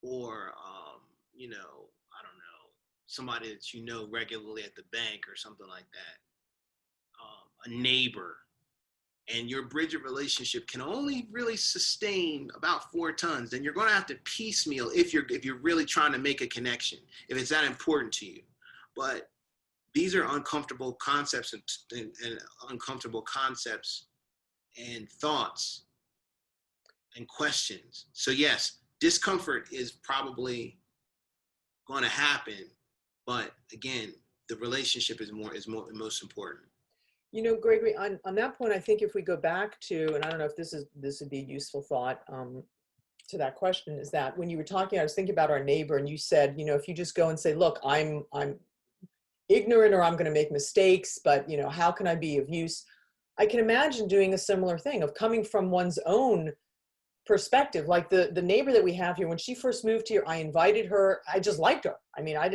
S2: or I don't know, somebody that you know regularly at the bank or something like that, a neighbor, and your bridge of relationship can only really sustain about 4 tons, then you're going to have to piecemeal if you're really trying to make a connection, if it's that important to you. But these are uncomfortable concepts and uncomfortable concepts and thoughts and questions. So yes, discomfort is probably going to happen, but again, the relationship is most important.
S1: you know, Gregory, on that point, I think if we go back to, and I don't know if this would be a useful thought to that question, is that when you were talking, I was thinking about our neighbor, and you said, you know, if you just go and say, look, I'm ignorant, or I'm going to make mistakes, but, you know, how can I be of use? I can imagine doing a similar thing of coming from one's own perspective. Like the neighbor that we have here, when she first moved here, I invited her. I just liked her. I mean, I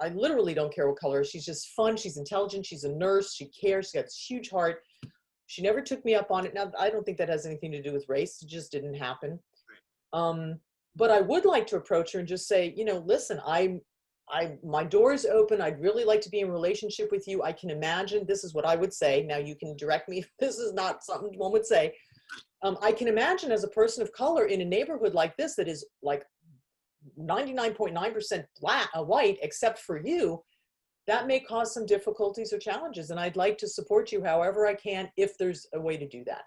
S1: literally don't care what color. She's just fun. She's intelligent. She's a nurse. She cares. She's got this huge heart. She never took me up on it. Now, I don't think that has anything to do with race. It just didn't happen. But I would like to approach her and just say, you know, listen, my door is open. I'd really like to be in a relationship with you. I can imagine, this is what I would say. Now you can direct me if this is not something one would say. I can imagine, as a person of color in a neighborhood like this, that is like 99.9% white, except for you, that may cause some difficulties or challenges. And I'd like to support you however I can, if there's a way to do that.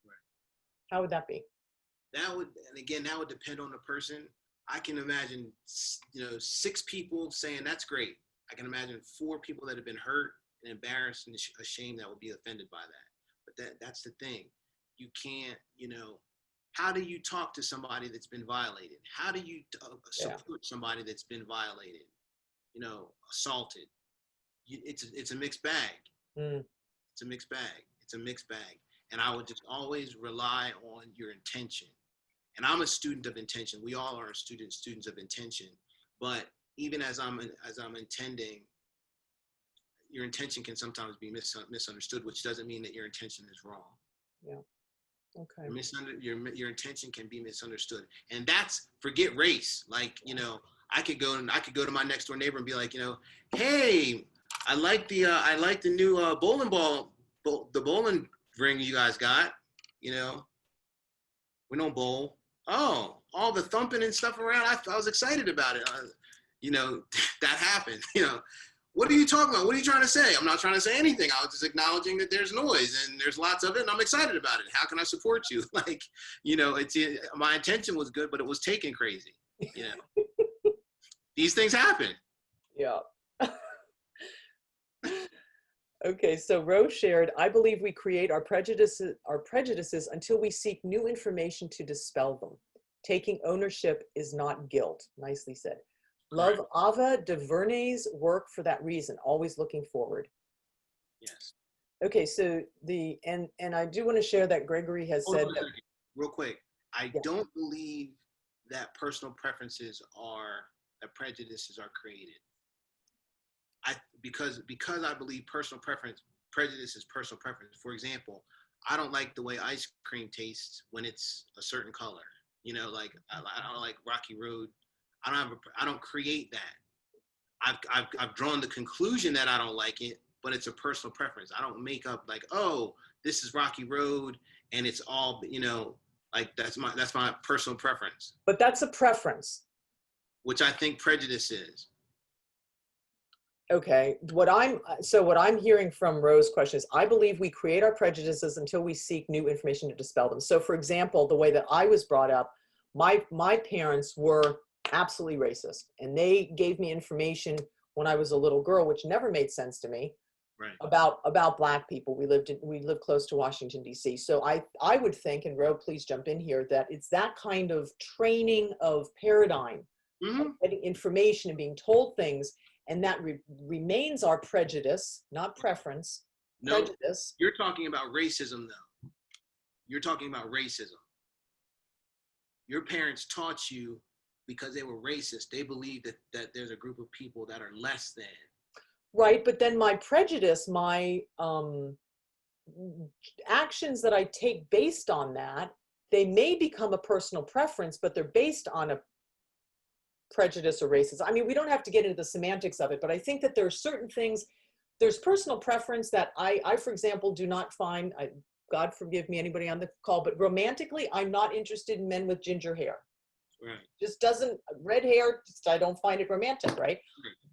S2: Right.
S1: How would that be?
S2: That would depend on the person. I can imagine, 6 people saying that's great. I can imagine 4 people that have been hurt and embarrassed and ashamed that would be offended by that. But that's the thing. You can't, how do you talk to somebody that's been violated? How do you support somebody that's been violated, assaulted? It's a mixed bag. It's a mixed bag. It's a mixed bag. And I would just always rely on your intention. And I'm a student of intention. We all are students of intention. But even as I'm intending, your intention can sometimes be misunderstood, which doesn't mean that your intention is wrong.
S1: Yeah. Okay.
S2: Your intention can be misunderstood, and that's, forget race. Like, I could go to my next door neighbor and be like, hey, I like the new bowling ball, the bowling ring you guys got. We don't bowl. Oh, all the thumping and stuff around. I was excited about it. that happened. What are you talking about? What are you trying to say? I'm not trying to say anything. I was just acknowledging that there's noise and there's lots of it, and I'm excited about it. How can I support you? My intention was good, but it was taken crazy. These things happen.
S1: Yeah. Okay, so Rose shared, I believe we create our prejudices until we seek new information to dispel them. Taking ownership is not guilt. Nicely said. Love Ava DuVernay's work for that reason, always looking forward.
S2: Yes.
S1: Okay, so and I do want to share that Gregory has said that,
S2: real quick, I don't believe that personal preferences that prejudices are created. Because I believe prejudice is personal preference. For example, I don't like the way ice cream tastes when it's a certain color. Like I don't like Rocky Road. I don't create that. I've drawn the conclusion that I don't like it, but it's a personal preference. I don't make up like, oh, this is Rocky Road and it's all, like that's my personal preference.
S1: But that's a preference.
S2: Which I think prejudice is.
S1: Okay, what I'm hearing from Rose's question is, I believe we create our prejudices until we seek new information to dispel them. So for example, the way that I was brought up, my parents were absolutely racist, and they gave me information when I was a little girl, which never made sense to me, about Black people. We lived close to Washington, D.C. So I would think, and Ro, please jump in here, that it's that kind of training of paradigm, of getting information and being told things. And that remains our prejudice, not preference.
S2: No,
S1: prejudice.
S2: You're talking about racism, though. You're talking about racism. Your parents taught you because they were racist. They believe that there's a group of people that are less than.
S1: Right, but then my prejudice, my actions that I take based on that, they may become a personal preference, but they're based on a prejudice or racism. I mean, we don't have to get into the semantics of it, but I think that there are certain things, there's personal preference that I for example, do not find, God forgive me, anybody on the call, but romantically, I'm not interested in men with ginger hair.
S2: Right.
S1: Just doesn't, red hair, I don't find it romantic, right?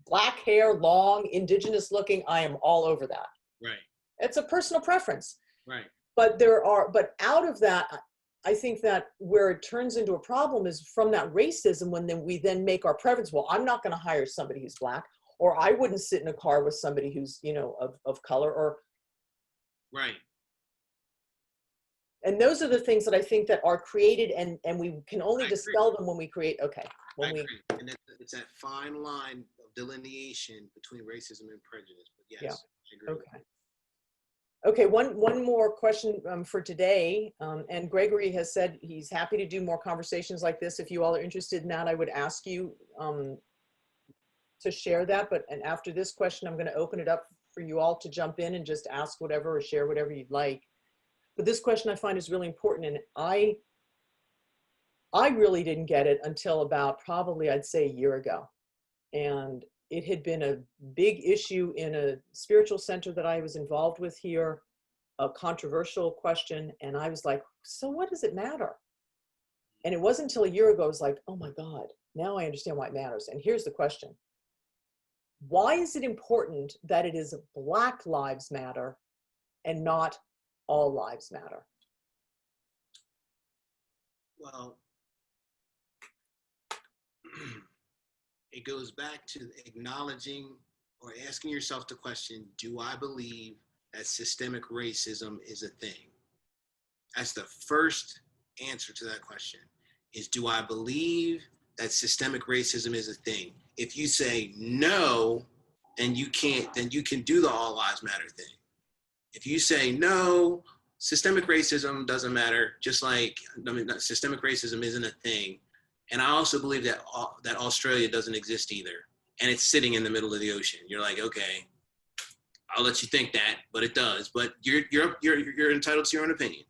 S1: Black hair, long, indigenous looking, I am all over that.
S2: Right.
S1: It's a personal preference.
S2: Right.
S1: But out of that, I think that where it turns into a problem is from that racism, when we then make our preference, well, I'm not going to hire somebody who's Black, or I wouldn't sit in a car with somebody who's, of color, or.
S2: Right.
S1: And those are the things that I think that are created, and we can only dispel them when we create,
S2: And it's that fine line of delineation between racism and prejudice. But yes,
S1: yeah.
S2: I agree.
S1: Okay, one more question for today. And Gregory has said he's happy to do more conversations like this. If you all are interested in that, I would ask you to share that. And after this question, I'm going to open it up for you all to jump in and just ask whatever or share whatever you'd like. But this question I find is really important. And I really didn't get it until about probably, I'd say, a year ago. And it had been a big issue in a spiritual center that I was involved with here, a controversial question. And I was like, so what does it matter? And it wasn't until a year ago, I was like, oh my God, now I understand why it matters. And here's the question. Why is it important that it is Black lives matter and not all lives matter?
S2: Well, it goes back to acknowledging or asking yourself the question, do I believe that systemic racism is a thing? That's the first answer to that question, is do I believe that systemic racism is a thing? If you say no, then you can do the all lives matter thing. If you say no, systemic racism doesn't matter, systemic racism isn't a thing. And I also believe that Australia doesn't exist either. And it's sitting in the middle of the ocean. You're like, okay, I'll let you think that, but it does. But you're entitled to your own opinion.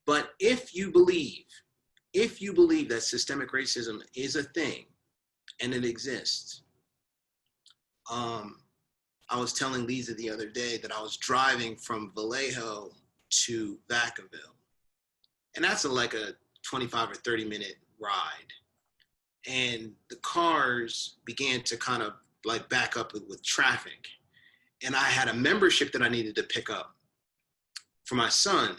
S2: But if you believe that systemic racism is a thing and it exists, I was telling Lisa the other day that I was driving from Vallejo to Vacaville. And that's like a 25 or 30 minute ride. and the cars began to kind of like back up with traffic. And I had a membership that I needed to pick up for my son.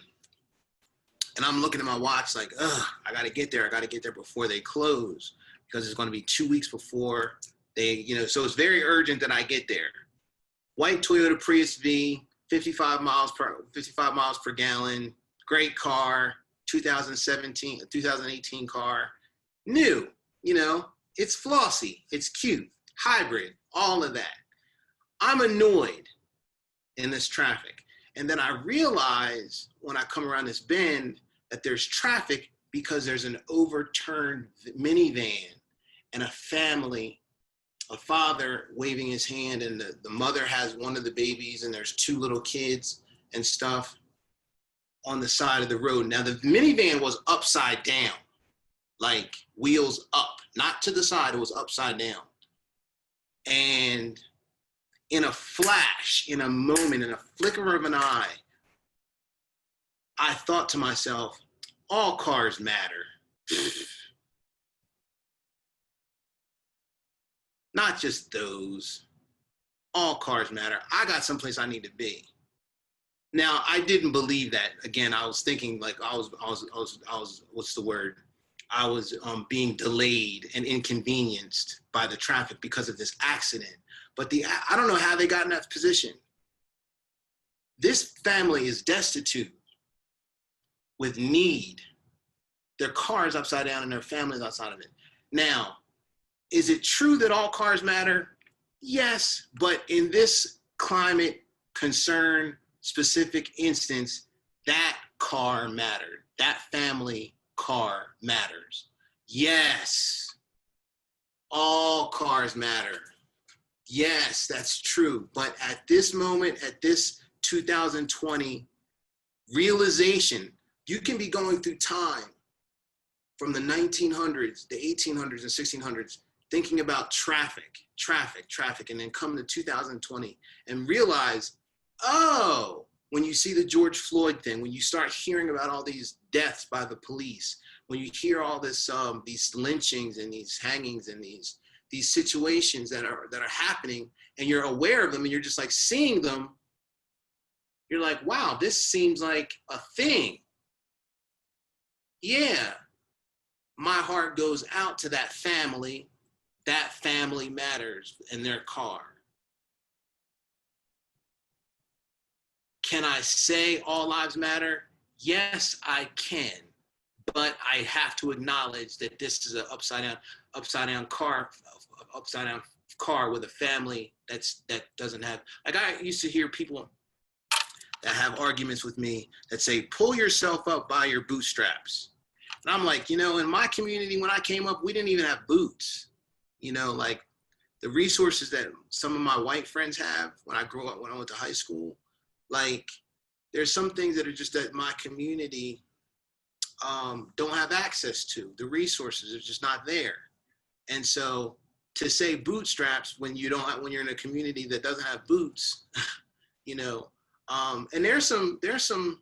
S2: And I'm looking at my watch like, I got to get there. I got to get there before they close, because it's going to be 2 weeks before they, so it's very urgent that I get there. White Toyota Prius V, 55 miles per gallon, great car, 2018 car, new, it's flossy, it's cute, hybrid, all of that. I'm annoyed in this traffic. And then I realize when I come around this bend that there's traffic because there's an overturned minivan and a family, a father waving his hand, and the mother has one of the babies, and there's 2 little kids and stuff on the side of the road. Now the minivan was upside down, like wheels up, not to the side, it was upside down. And in a flash, in a moment, in a flicker of an eye, I thought to myself, all cars matter. Not just those. All cars matter. I got someplace I need to be. Now, I didn't believe that. Again, I was thinking like I was what's the word? I was being delayed and inconvenienced by the traffic because of this accident. But I don't know how they got in that position. This family is destitute with need. Their car is upside down and their family is outside of it. Now, is it true that all cars matter? Yes, but in this climate concern specific instance, that car mattered. That family car matters. Yes, all cars matter. Yes, that's true. But at this moment, at this 2020 realization, you can be going through time from the 1900s, the 1800s and 1600s, thinking about traffic, and then come to 2020 and realize, oh, when you see the George Floyd thing, when you start hearing about all these deaths by the police, when you hear all this, these lynchings and these hangings and these situations that are happening, and you're aware of them, and you're just like seeing them, you're like, wow, this seems like a thing. Yeah, my heart goes out to that family. That family matters in their car. Can I say all lives matter? Yes, I can. But I have to acknowledge that this is an upside down car with a family that doesn't have, like I used to hear people that have arguments with me that say, pull yourself up by your bootstraps. And I'm like, in my community, when I came up, we didn't even have boots. Like the resources that some of my white friends have when I went to high school, like there's some things that are just that my community don't have access to. The resources are just not there. And so to say bootstraps when you're in a community that doesn't have boots, and there's some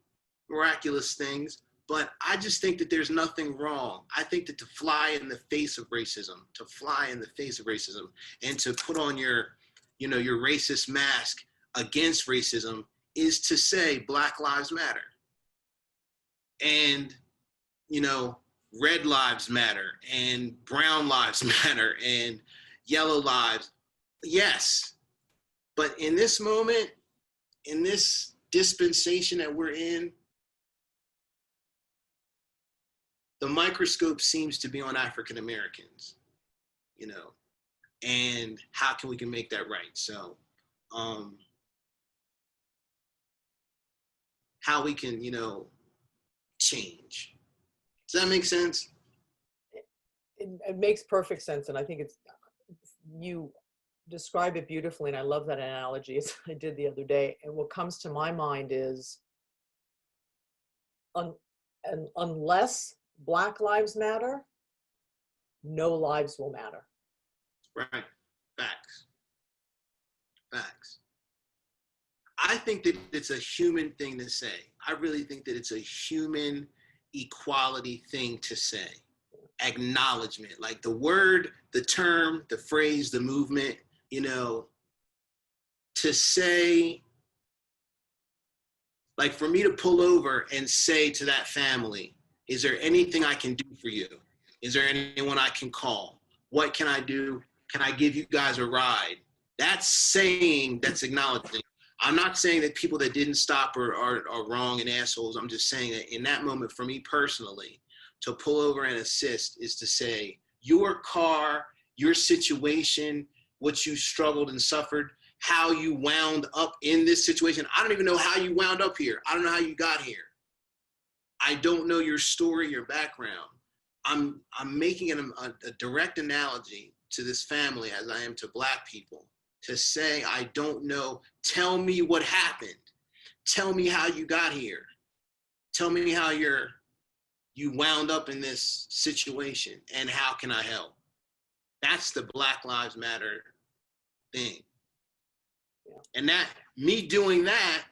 S2: miraculous things, but I just think that there's nothing wrong. I think that to fly in the face of racism, and to put on your racist mask against racism is to say Black Lives Matter. And, red lives matter, and brown lives matter, and yellow lives. Yes. But in this moment, in this dispensation that we're in, the microscope seems to be on African Americans, and how can we make that right? So, how we can, change. Does that make sense?
S1: It makes perfect sense. And I think you describe it beautifully. And I love that analogy, as I did the other day. And what comes to my mind is, unless Black lives matter, no lives will matter.
S2: Right. Facts. I think that it's a human thing to say. I really think that it's a human equality thing to say. acknowledgement, like the word, the term, the phrase, the movement, you know, to say, like for me to pull over and say to that family, is there anything I can do for you? Is there anyone I can call? What can I do? Can I give you guys a ride? That's saying, that's acknowledging. I'm not saying that people that didn't stop are wrong and assholes. I'm just saying that in that moment, for me personally, to pull over and assist is to say, your car, your situation, what you struggled and suffered, how you wound up in this situation. I don't even know how you wound up here. I don't know how you got here. I don't know your story, your background. I'm making a direct analogy to this family as I am to Black people, to say, I don't know. Tell me what happened. Tell me how you got here. Tell me how you wound up in this situation and how can I help? That's the Black Lives Matter thing.
S1: Yeah.
S2: And that me doing that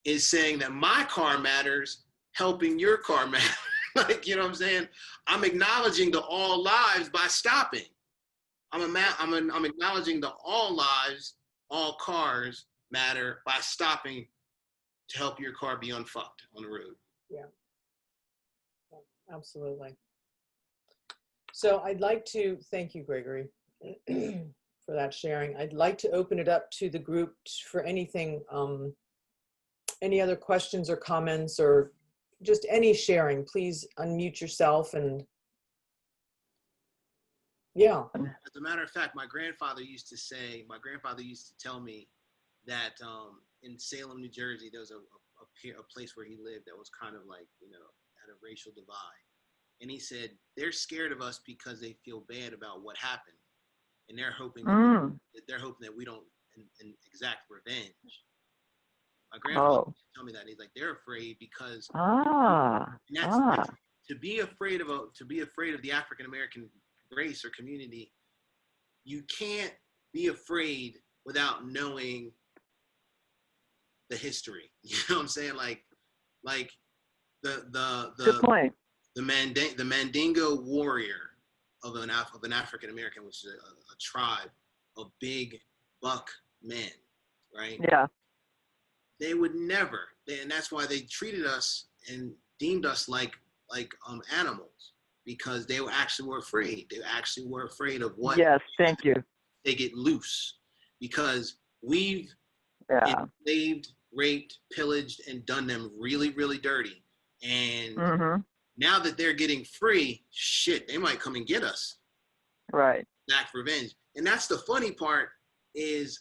S2: is saying that my car matters, helping your car matter. Like, you know what I'm saying? I'm acknowledging the all lives by stopping. I'm acknowledging the all lives, all cars matter by stopping to help your car be unfucked on the road.
S1: Yeah, absolutely. So I'd like to thank you, Gregory, for that sharing. I'd like to open it up to the group for anything, any other questions or comments or just any sharing. Please unmute yourself and yeah.
S2: As a matter of fact, my grandfather used to tell me that in Salem, New Jersey, there was a place where he lived that was kind of like, you know, had a racial divide. And he said, they're scared of us because they feel bad about what happened. And they're hoping that we don't exact revenge. My grandfather used to tell me that. He's like, they're afraid because to be afraid of the African American race or community, you can't be afraid without knowing the history. You know what I'm saying? Like
S5: Good point.
S2: the Mandingo warrior of an African American, which is a tribe of big buck men, right?
S5: Yeah.
S2: They would never, and that's why they treated us and deemed us like animals, because they were afraid. They actually were afraid of what.
S5: Yes, thank you.
S2: They get loose because we've enslaved, raped, pillaged, and done them really, really dirty. And now that they're getting free, shit, they might come and get us.
S5: Right.
S2: Back revenge. And that's the funny part is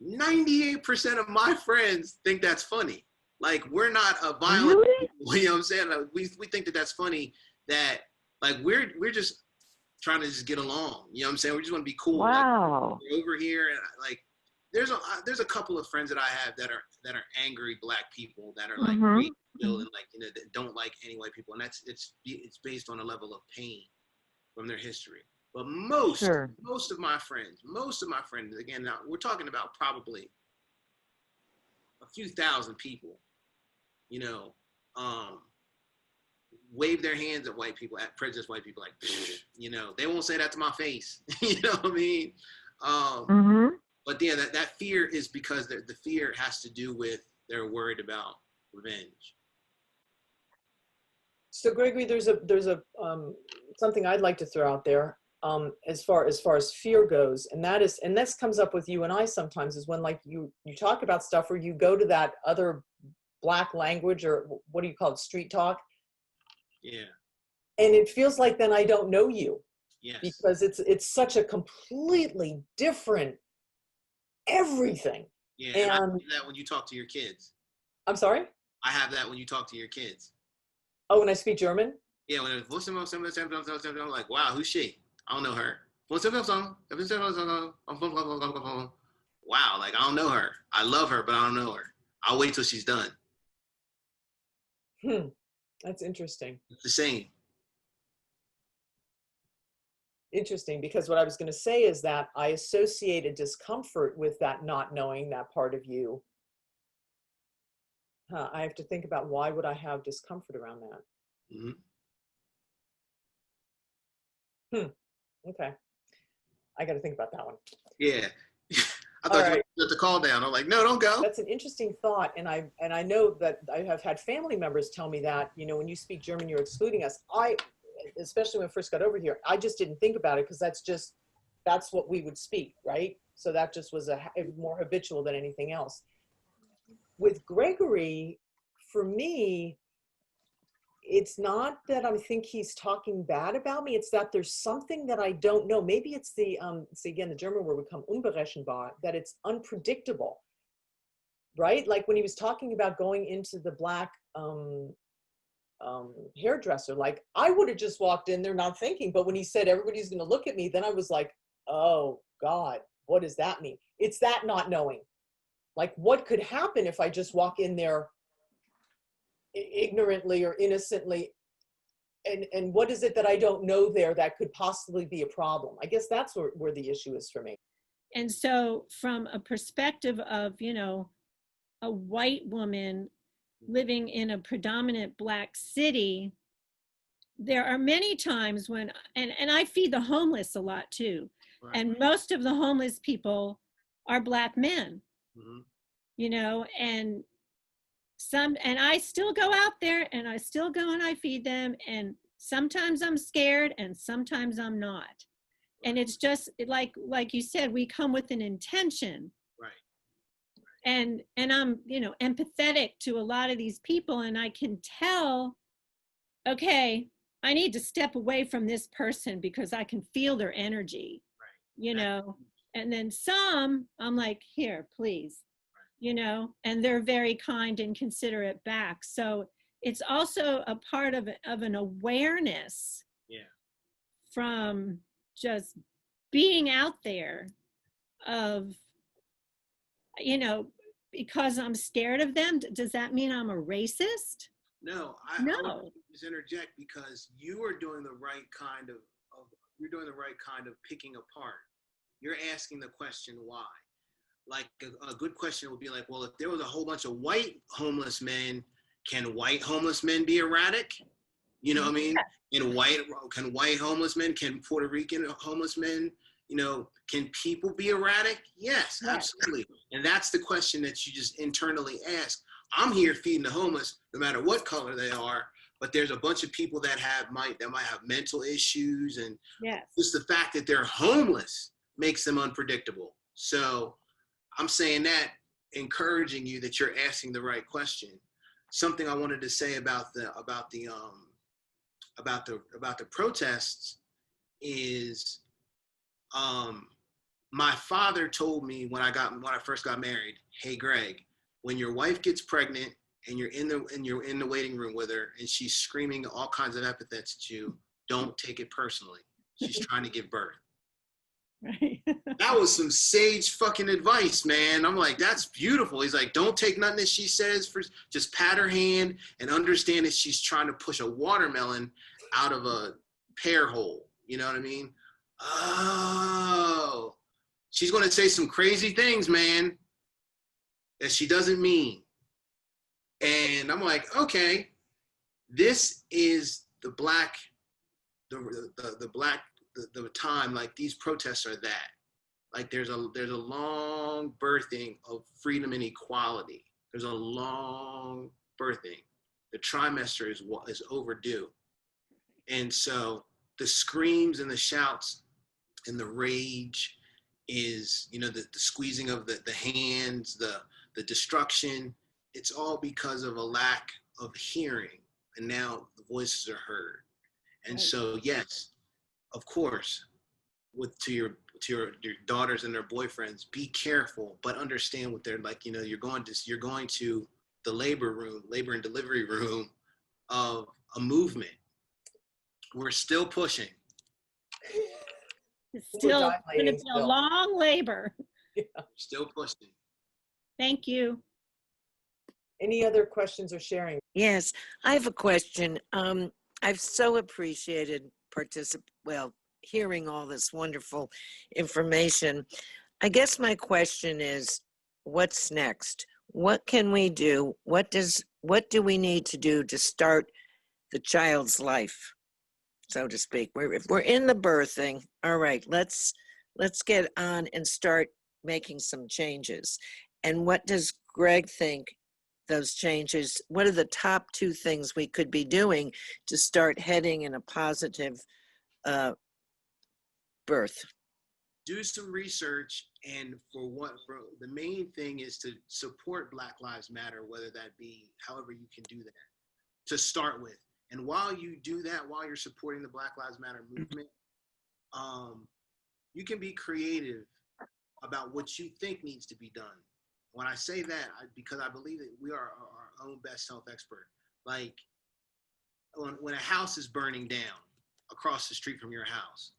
S2: 98% of my friends think that's funny. Like, we're not a violent people, you know what I'm saying? Like, we think that that's funny, that like we're just trying to just get along. You know what I'm saying? We just want to be cool.
S5: Wow.
S2: Like, we're over here, and like there's a couple of friends that I have that are angry Black people that are like racial and like, you know, that don't like any white people, and it's based on a level of pain from their history. But most of my friends, again, now we're talking about probably a few thousand people, you know, wave their hands at white people, at prejudiced white people, like, you know, they won't say that to my face. You know what I mean? But yeah, that fear is because the fear has to do with they're worried about revenge.
S1: So Gregory, there's a something I'd like to throw out there. As far as fear goes, and this comes up with you and I sometimes, is when like you talk about stuff where you go to that other Black language, or what do you call it, street talk?
S2: Yeah.
S1: And it feels like then I don't know you.
S2: Yes.
S1: Because it's such a completely different everything.
S2: Yeah, and I have that when you talk to your kids.
S1: I'm sorry?
S2: I have that when you talk to your kids.
S1: Oh, when I speak German?
S2: Yeah, when I'm like, wow, who's she? I don't know her. Wow, like, I don't know her. I love her, but I don't know her. I'll wait till she's done.
S1: That's interesting.
S2: It's the same.
S1: Interesting, because what I was going to say is that I associate a discomfort with that not knowing that part of you. I have to think about, why would I have discomfort around that? Okay. I got to think about that one.
S2: Yeah. I
S1: All
S2: thought you
S1: right.
S2: were the call down. I'm like, no, don't go.
S1: That's an interesting thought. And I know that I have had family members tell me that, you know, when you speak German, you're excluding us. Especially when I first got over here, I just didn't think about it because that's what we would speak, right? So that just was more habitual than anything else. With Gregory, for me, it's not that I think he's talking bad about me. It's that there's something that I don't know. Maybe it's the, again, the German word would come unberechenbar, that it's unpredictable, right? Like when he was talking about going into the black hairdresser, like I would have just walked in there not thinking, but when he said everybody's going to look at me, then I was like, oh God, what does that mean? It's that not knowing. Like what could happen if I just walk in there ignorantly or innocently, and what is it that I don't know there that could possibly be a problem? I guess that's where the issue is for me.
S6: And so from a perspective of, you know, a white woman living in a predominant black city, there are many times when, and I feed the homeless a lot too.
S2: Right.
S6: And most of the homeless people are black men, you know, and I still go out there and I still go and I feed them. And sometimes I'm scared and sometimes I'm not. And it's just like you said, we come with an intention.
S2: Right.
S6: And I'm, you know, empathetic to a lot of these people, and I can tell, okay, I need to step away from this person because I can feel their energy, you know. And then some, I'm like, here, please, you know, and they're very kind and considerate back. So it's also a part of an awareness from just being out there of, you know, because I'm scared of them. Does that mean I'm a racist?
S2: No, I want to just interject because you are doing the right kind of you're doing the right kind of picking apart. You're asking the question why. Like a good question would be like, well, if there was a whole bunch of white homeless men, can white homeless men be erratic? You know what I mean? Can white homeless men, can Puerto Rican homeless men, you know, can people be erratic? Yes, absolutely. And that's the question that you just internally ask. I'm here feeding the homeless, no matter what color they are, but there's a bunch of people that might have mental issues, and just the fact that they're homeless makes them unpredictable. So I'm saying that, encouraging you that you're asking the right question. Something I wanted to say about the protests is, my father told me when I first got married, hey Greg, when your wife gets pregnant and you're in the waiting room with her and she's screaming all kinds of epithets at you, don't take it personally. She's trying to give birth.
S6: Right.
S2: That was some sage fucking advice, man. I'm like, that's beautiful. He's like, don't take nothing that she says, just pat her hand and understand that she's trying to push a watermelon out of a pear hole. You know what I mean? Oh, she's going to say some crazy things, man, that she doesn't mean. And I'm like, okay, this is the time, like these protests are that. Like there's a long birthing of freedom and equality. There's a long birthing. The trimester is overdue. And so the screams and the shouts and the rage is, you know, the squeezing of the hands, the destruction, it's all because of a lack of hearing. And now the voices are heard. And so, yes, of course, to your daughters and their boyfriends, be careful, but understand what they're like. You know, you're going to the labor and delivery room of a movement. We're still pushing.
S6: It's still going to be a long labor.
S2: Still pushing.
S6: Thank you.
S1: Any other questions or sharing?
S7: Yes, I have a question. I've so appreciated hearing all this wonderful information. I guess my question is, what's next? What can we do? What do we need to do to start the child's life? so to speak. If we're in the birthing, all right, let's get on and start making some changes. And what does Greg think those changes, what are the top 2 things we could be doing to start heading in a positive birth?
S2: Do some research, and for the main thing is to support Black Lives Matter, whether that be however you can do that to start with. And while you do that, while you're supporting the Black Lives Matter movement, you can be creative about what you think needs to be done. When I say that, because I believe that we are our own best self-expert. Like when a house is burning down across the street from your house,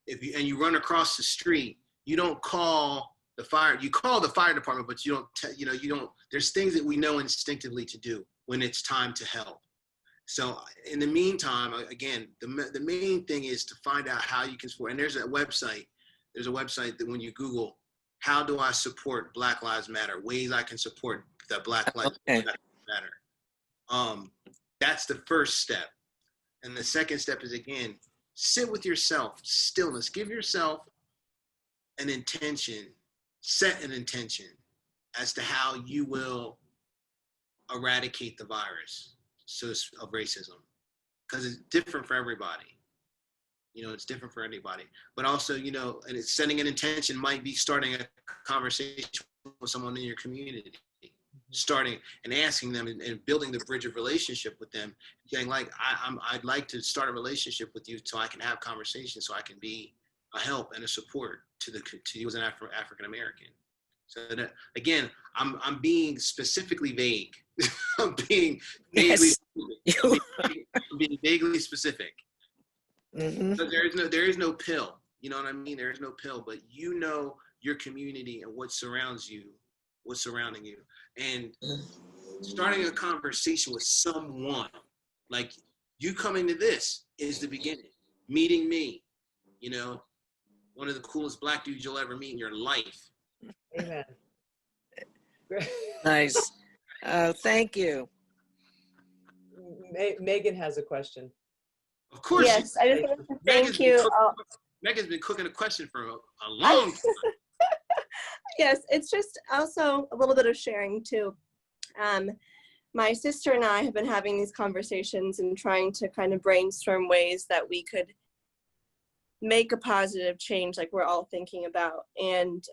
S2: and you run across the street, you don't call the fire. You call the fire department, but you don't. There's things that we know instinctively to do when it's time to help. So in the meantime, again, the main thing is to find out how you can support. And there's a website that when you Google, how do I support Black Lives Matter? Ways I can support the Black Lives Matter. That's the first step. And the second step is, again, sit with yourself, stillness. Give yourself an intention, set an intention as to how you will eradicate the virus of racism, because it's different for everybody. It's different for anybody. But also, and it's setting an intention might be starting a conversation with someone in your community, starting and asking them and building the bridge of relationship with them, saying like, I'd like to start a relationship with you so I can have conversations, so I can be a help and a support to you as an African American. So that, again, I'm being specifically vague. I'm being vaguely specific.
S7: Mm-hmm.
S2: So there is no pill. You know what I mean? There is no pill, but your community and what's surrounding you, and starting a conversation with someone. Like, you coming to this is the beginning. Meeting me, one of the coolest Black dudes you'll ever meet in your life.
S1: Amen.
S7: Nice. Thank you.
S1: Megan has a question.
S2: Of course.
S8: Yes, I just wanted to thank you.
S2: Megan's been cooking a question for a long time.
S8: Yes, it's just also a little bit of sharing too. My sister and I have been having these conversations and trying to kind of brainstorm ways that we could make a positive change like we're all thinking about. And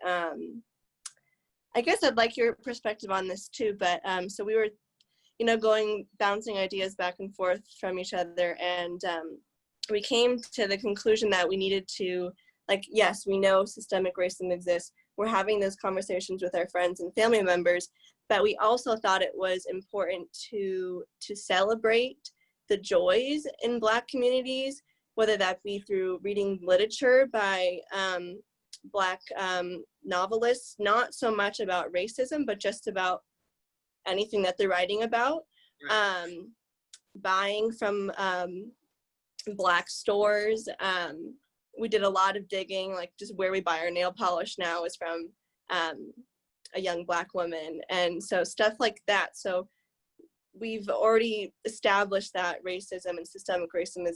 S8: I guess I'd like your perspective on this too, but so we were, bouncing ideas back and forth from each other, and we came to the conclusion that we needed to, yes, we know systemic racism exists. We're having those conversations with our friends and family members, but we also thought it was important to celebrate the joys in Black communities, whether that be through reading literature by Black novelists, not so much about racism, but just about anything that they're writing about. Right. Buying from Black stores. We did a lot of digging, like just where we buy our nail polish now is from a young Black woman. And so stuff like that. So we've already established that racism and systemic racism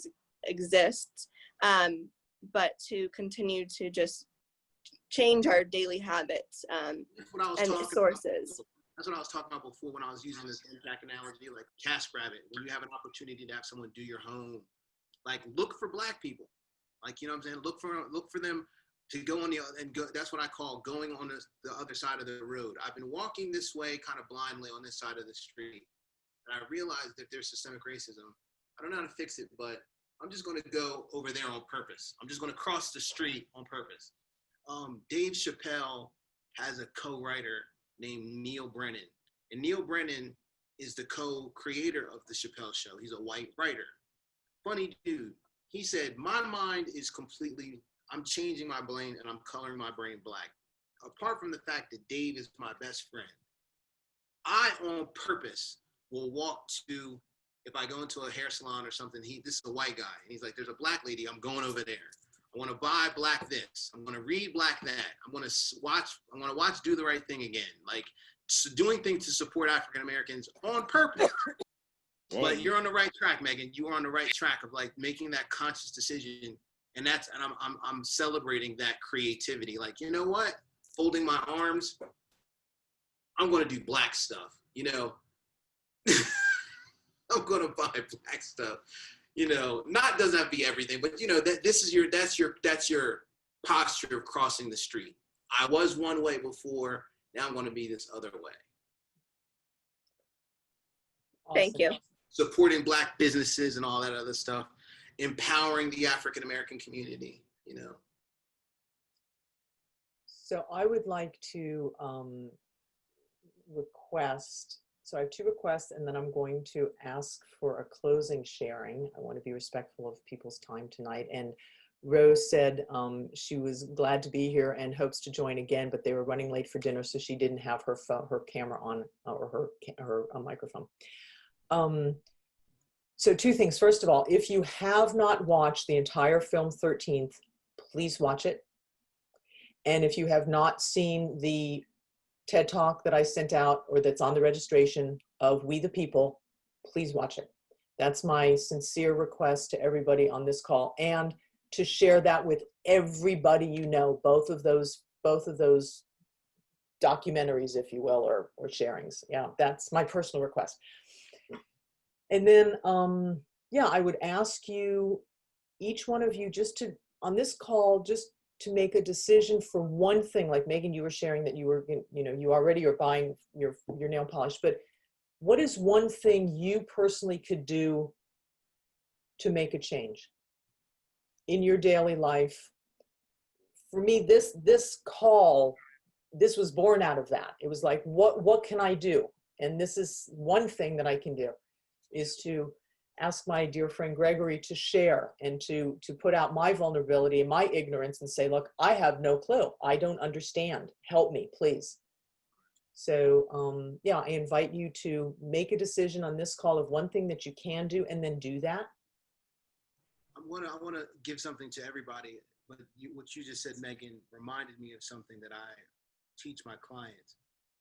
S8: exists, but to continue to just change our daily habits and sources.
S2: That's what I was talking about before when I was using this impact analogy, like TaskRabbit. When you have an opportunity to have someone do your home, like look for Black people, like, you know what I'm saying? Look for them to go on that's what I call going on the other side of the road. I've been walking this way kind of blindly on this side of the street, and I realized that there's systemic racism. I don't know how to fix it, but I'm just going to go over there on purpose. I'm just going to cross the street on purpose. Dave Chappelle has a co-writer named Neil Brennan. And Neil Brennan is the co-creator of the Chappelle Show. He's a white writer. Funny dude. He said, my mind is I'm changing my brain and I'm coloring my brain Black. Apart from the fact that Dave is my best friend, I on purpose will walk to, if I go into a hair salon or something, this is a white guy. And he's like, there's a Black lady, I'm going over there. I want to buy Black this. I'm going to read Black that. I want to watch Do the Right Thing Again. Like, doing things to support African Americans on purpose. But you're on the right track, Megan. You are on the right track of like making that conscious decision. And I'm celebrating that creativity. Like, you know what? Folding my arms, I'm going to do black stuff, you know. I'm going to buy black stuff, you know. Not doesn't have to be everything, but you know that's your posture of crossing the street. I was one way before, now I'm going to be this other way.
S8: Thank you.
S2: Supporting Black businesses and all that other stuff, empowering the African American community, you know.
S1: So I would like to request, so I have 2 requests, and then I'm going to ask for a closing sharing. I want to be respectful of people's time tonight. And Rose said she was glad to be here and hopes to join again, but they were running late for dinner, so she didn't have her phone, her camera on, or her microphone. So 2 things. First of all, if you have not watched the entire film 13th, please watch it. And if you have not seen the TED Talk that I sent out or that's on the registration of We the People, please watch it. That's my sincere request to everybody on this call, and to share that with everybody you know, both of those documentaries, if you will, or sharings. Yeah, that's my personal request. And then, yeah, I would ask you, each one of you, just to, on this call, just to make a decision for one thing. Like Megan, you were sharing that you were, you know, you already are buying your nail polish, but what is one thing you personally could do to make a change in your daily life? For me, this call, this was born out of that. It was like, what can I do? And this is one thing that I can do, is to ask my dear friend Gregory to share and to put out my vulnerability and my ignorance and say, look, I have no clue. I don't understand. Help me, please. So yeah, I invite you to make a decision on this call of one thing that you can do, and then do that.
S2: I want to give something to everybody, but what you just said, Megan, reminded me of something that I teach my clients,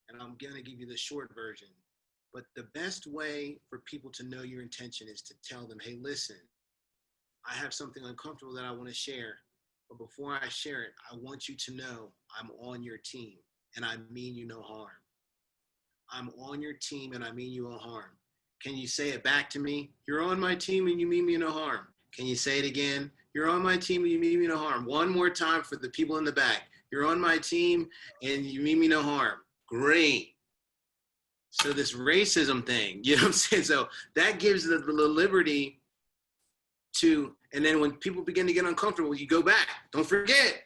S2: and I'm going to give you the short version. But the best way for people to know your intention is to tell them, hey, listen, I have something uncomfortable that I want to share. But before I share it, I want you to know I'm on your team, and I mean you no harm. I'm on your team, and I mean you no harm. Can you say it back to me? You're on my team, and you mean me no harm. Can you say it again? You're on my team, and you mean me no harm. One more time for the people in the back. You're on my team, and you mean me no harm. Great. So this racism thing, you know what I'm saying? So that gives the liberty to, and then when people begin to get uncomfortable, you go back. Don't forget,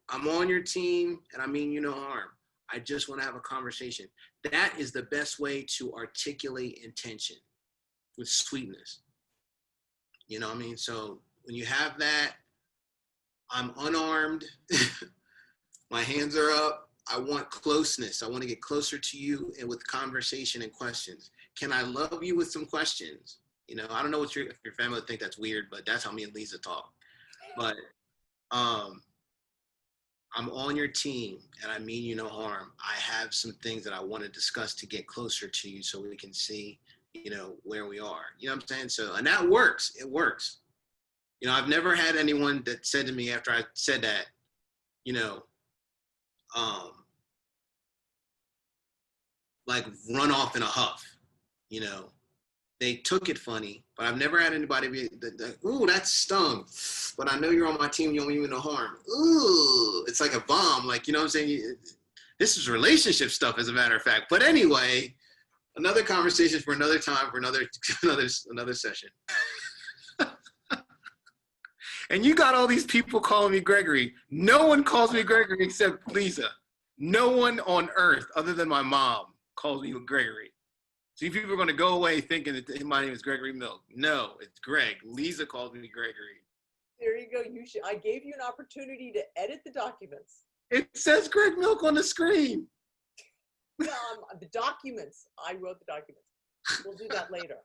S2: I'm on your team, and I mean you no harm. I just want to have a conversation. That is the best way to articulate intention, with sweetness. You know what I mean? So when you have that, I'm unarmed, my hands are up. I want closeness. I want to get closer to you, and with conversation and questions. Can I love you with some questions? You know, I don't know what if your family would think that's weird, but that's how me and Lisa talk. But I'm on your team, and I mean you no harm. I have some things that I want to discuss to get closer to you, so we can see, you know, where we are. You know what I'm saying? So, and that works. It works. You know, I've never had anyone that said to me after I said that, you know, like run off in a huff, you know. They took it funny, but I've never had anybody be, ooh, that stung. But I know you're on my team, you don't mean no harm. Ooh, it's like a bomb, like, you know what I'm saying? This is relationship stuff, as a matter of fact. But anyway, another conversation for another time, for another session. And you got all these people calling me Gregory. No one calls me Gregory except Lisa. No one on earth other than my mom calls me Gregory. See, people are going to go away thinking that my name is Gregory Mills. No, it's Greg. Lisa called me Gregory.
S1: There you go. I gave you an opportunity to edit the documents.
S2: It says Greg Milk on the screen.
S1: The documents. I wrote the documents. We'll do that later.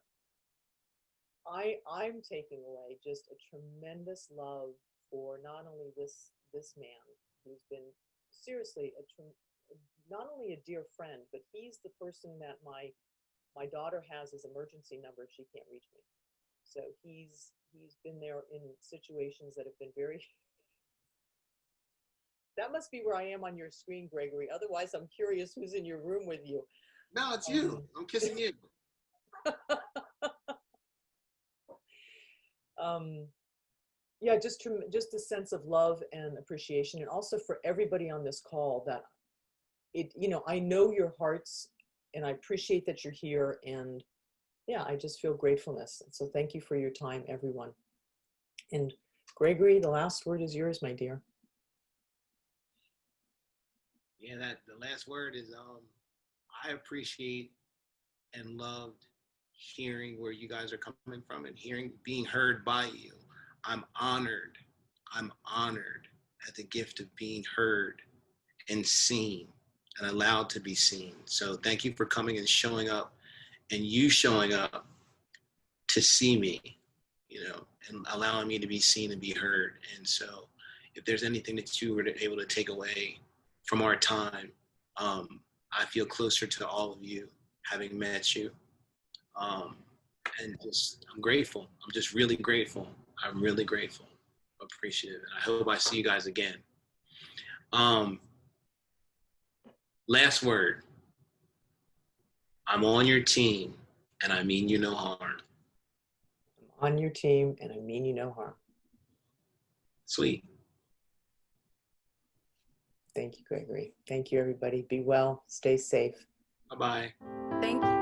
S1: I'm taking away just a tremendous love for not only this man who's been seriously not only a dear friend, but he's the person that my my daughter has his emergency number if she can't reach me. So he's been there in situations that have been very. That must be where I am on your screen, Gregory. Otherwise, I'm curious who's in your room with you.
S2: No, it's you. I'm kissing you.
S1: Yeah, just a sense of love and appreciation, and also for everybody on this call that I know your hearts, and I appreciate that you're here, and yeah, I just feel gratefulness. So thank you for your time, everyone. And Gregory, the last word is yours, my dear.
S2: Yeah, the last word is I appreciate and loved hearing where you guys are coming from and being heard by you. I'm honored at the gift of being heard and seen and allowed to be seen. So thank you for coming and showing up, and you showing up to see me, and allowing me to be seen and be heard. And so if there's anything that you were able to take away from our time, I feel closer to all of you having met you. And I'm grateful. I'm just really grateful. I'm really grateful, appreciative. And I hope I see you guys again. Last word. I'm on your team, and I mean you no harm.
S1: I'm on your team, and I mean you no harm.
S2: Sweet.
S1: Thank you, Gregory. Thank you, everybody. Be well. Stay safe.
S2: Bye-bye.
S3: Thank you.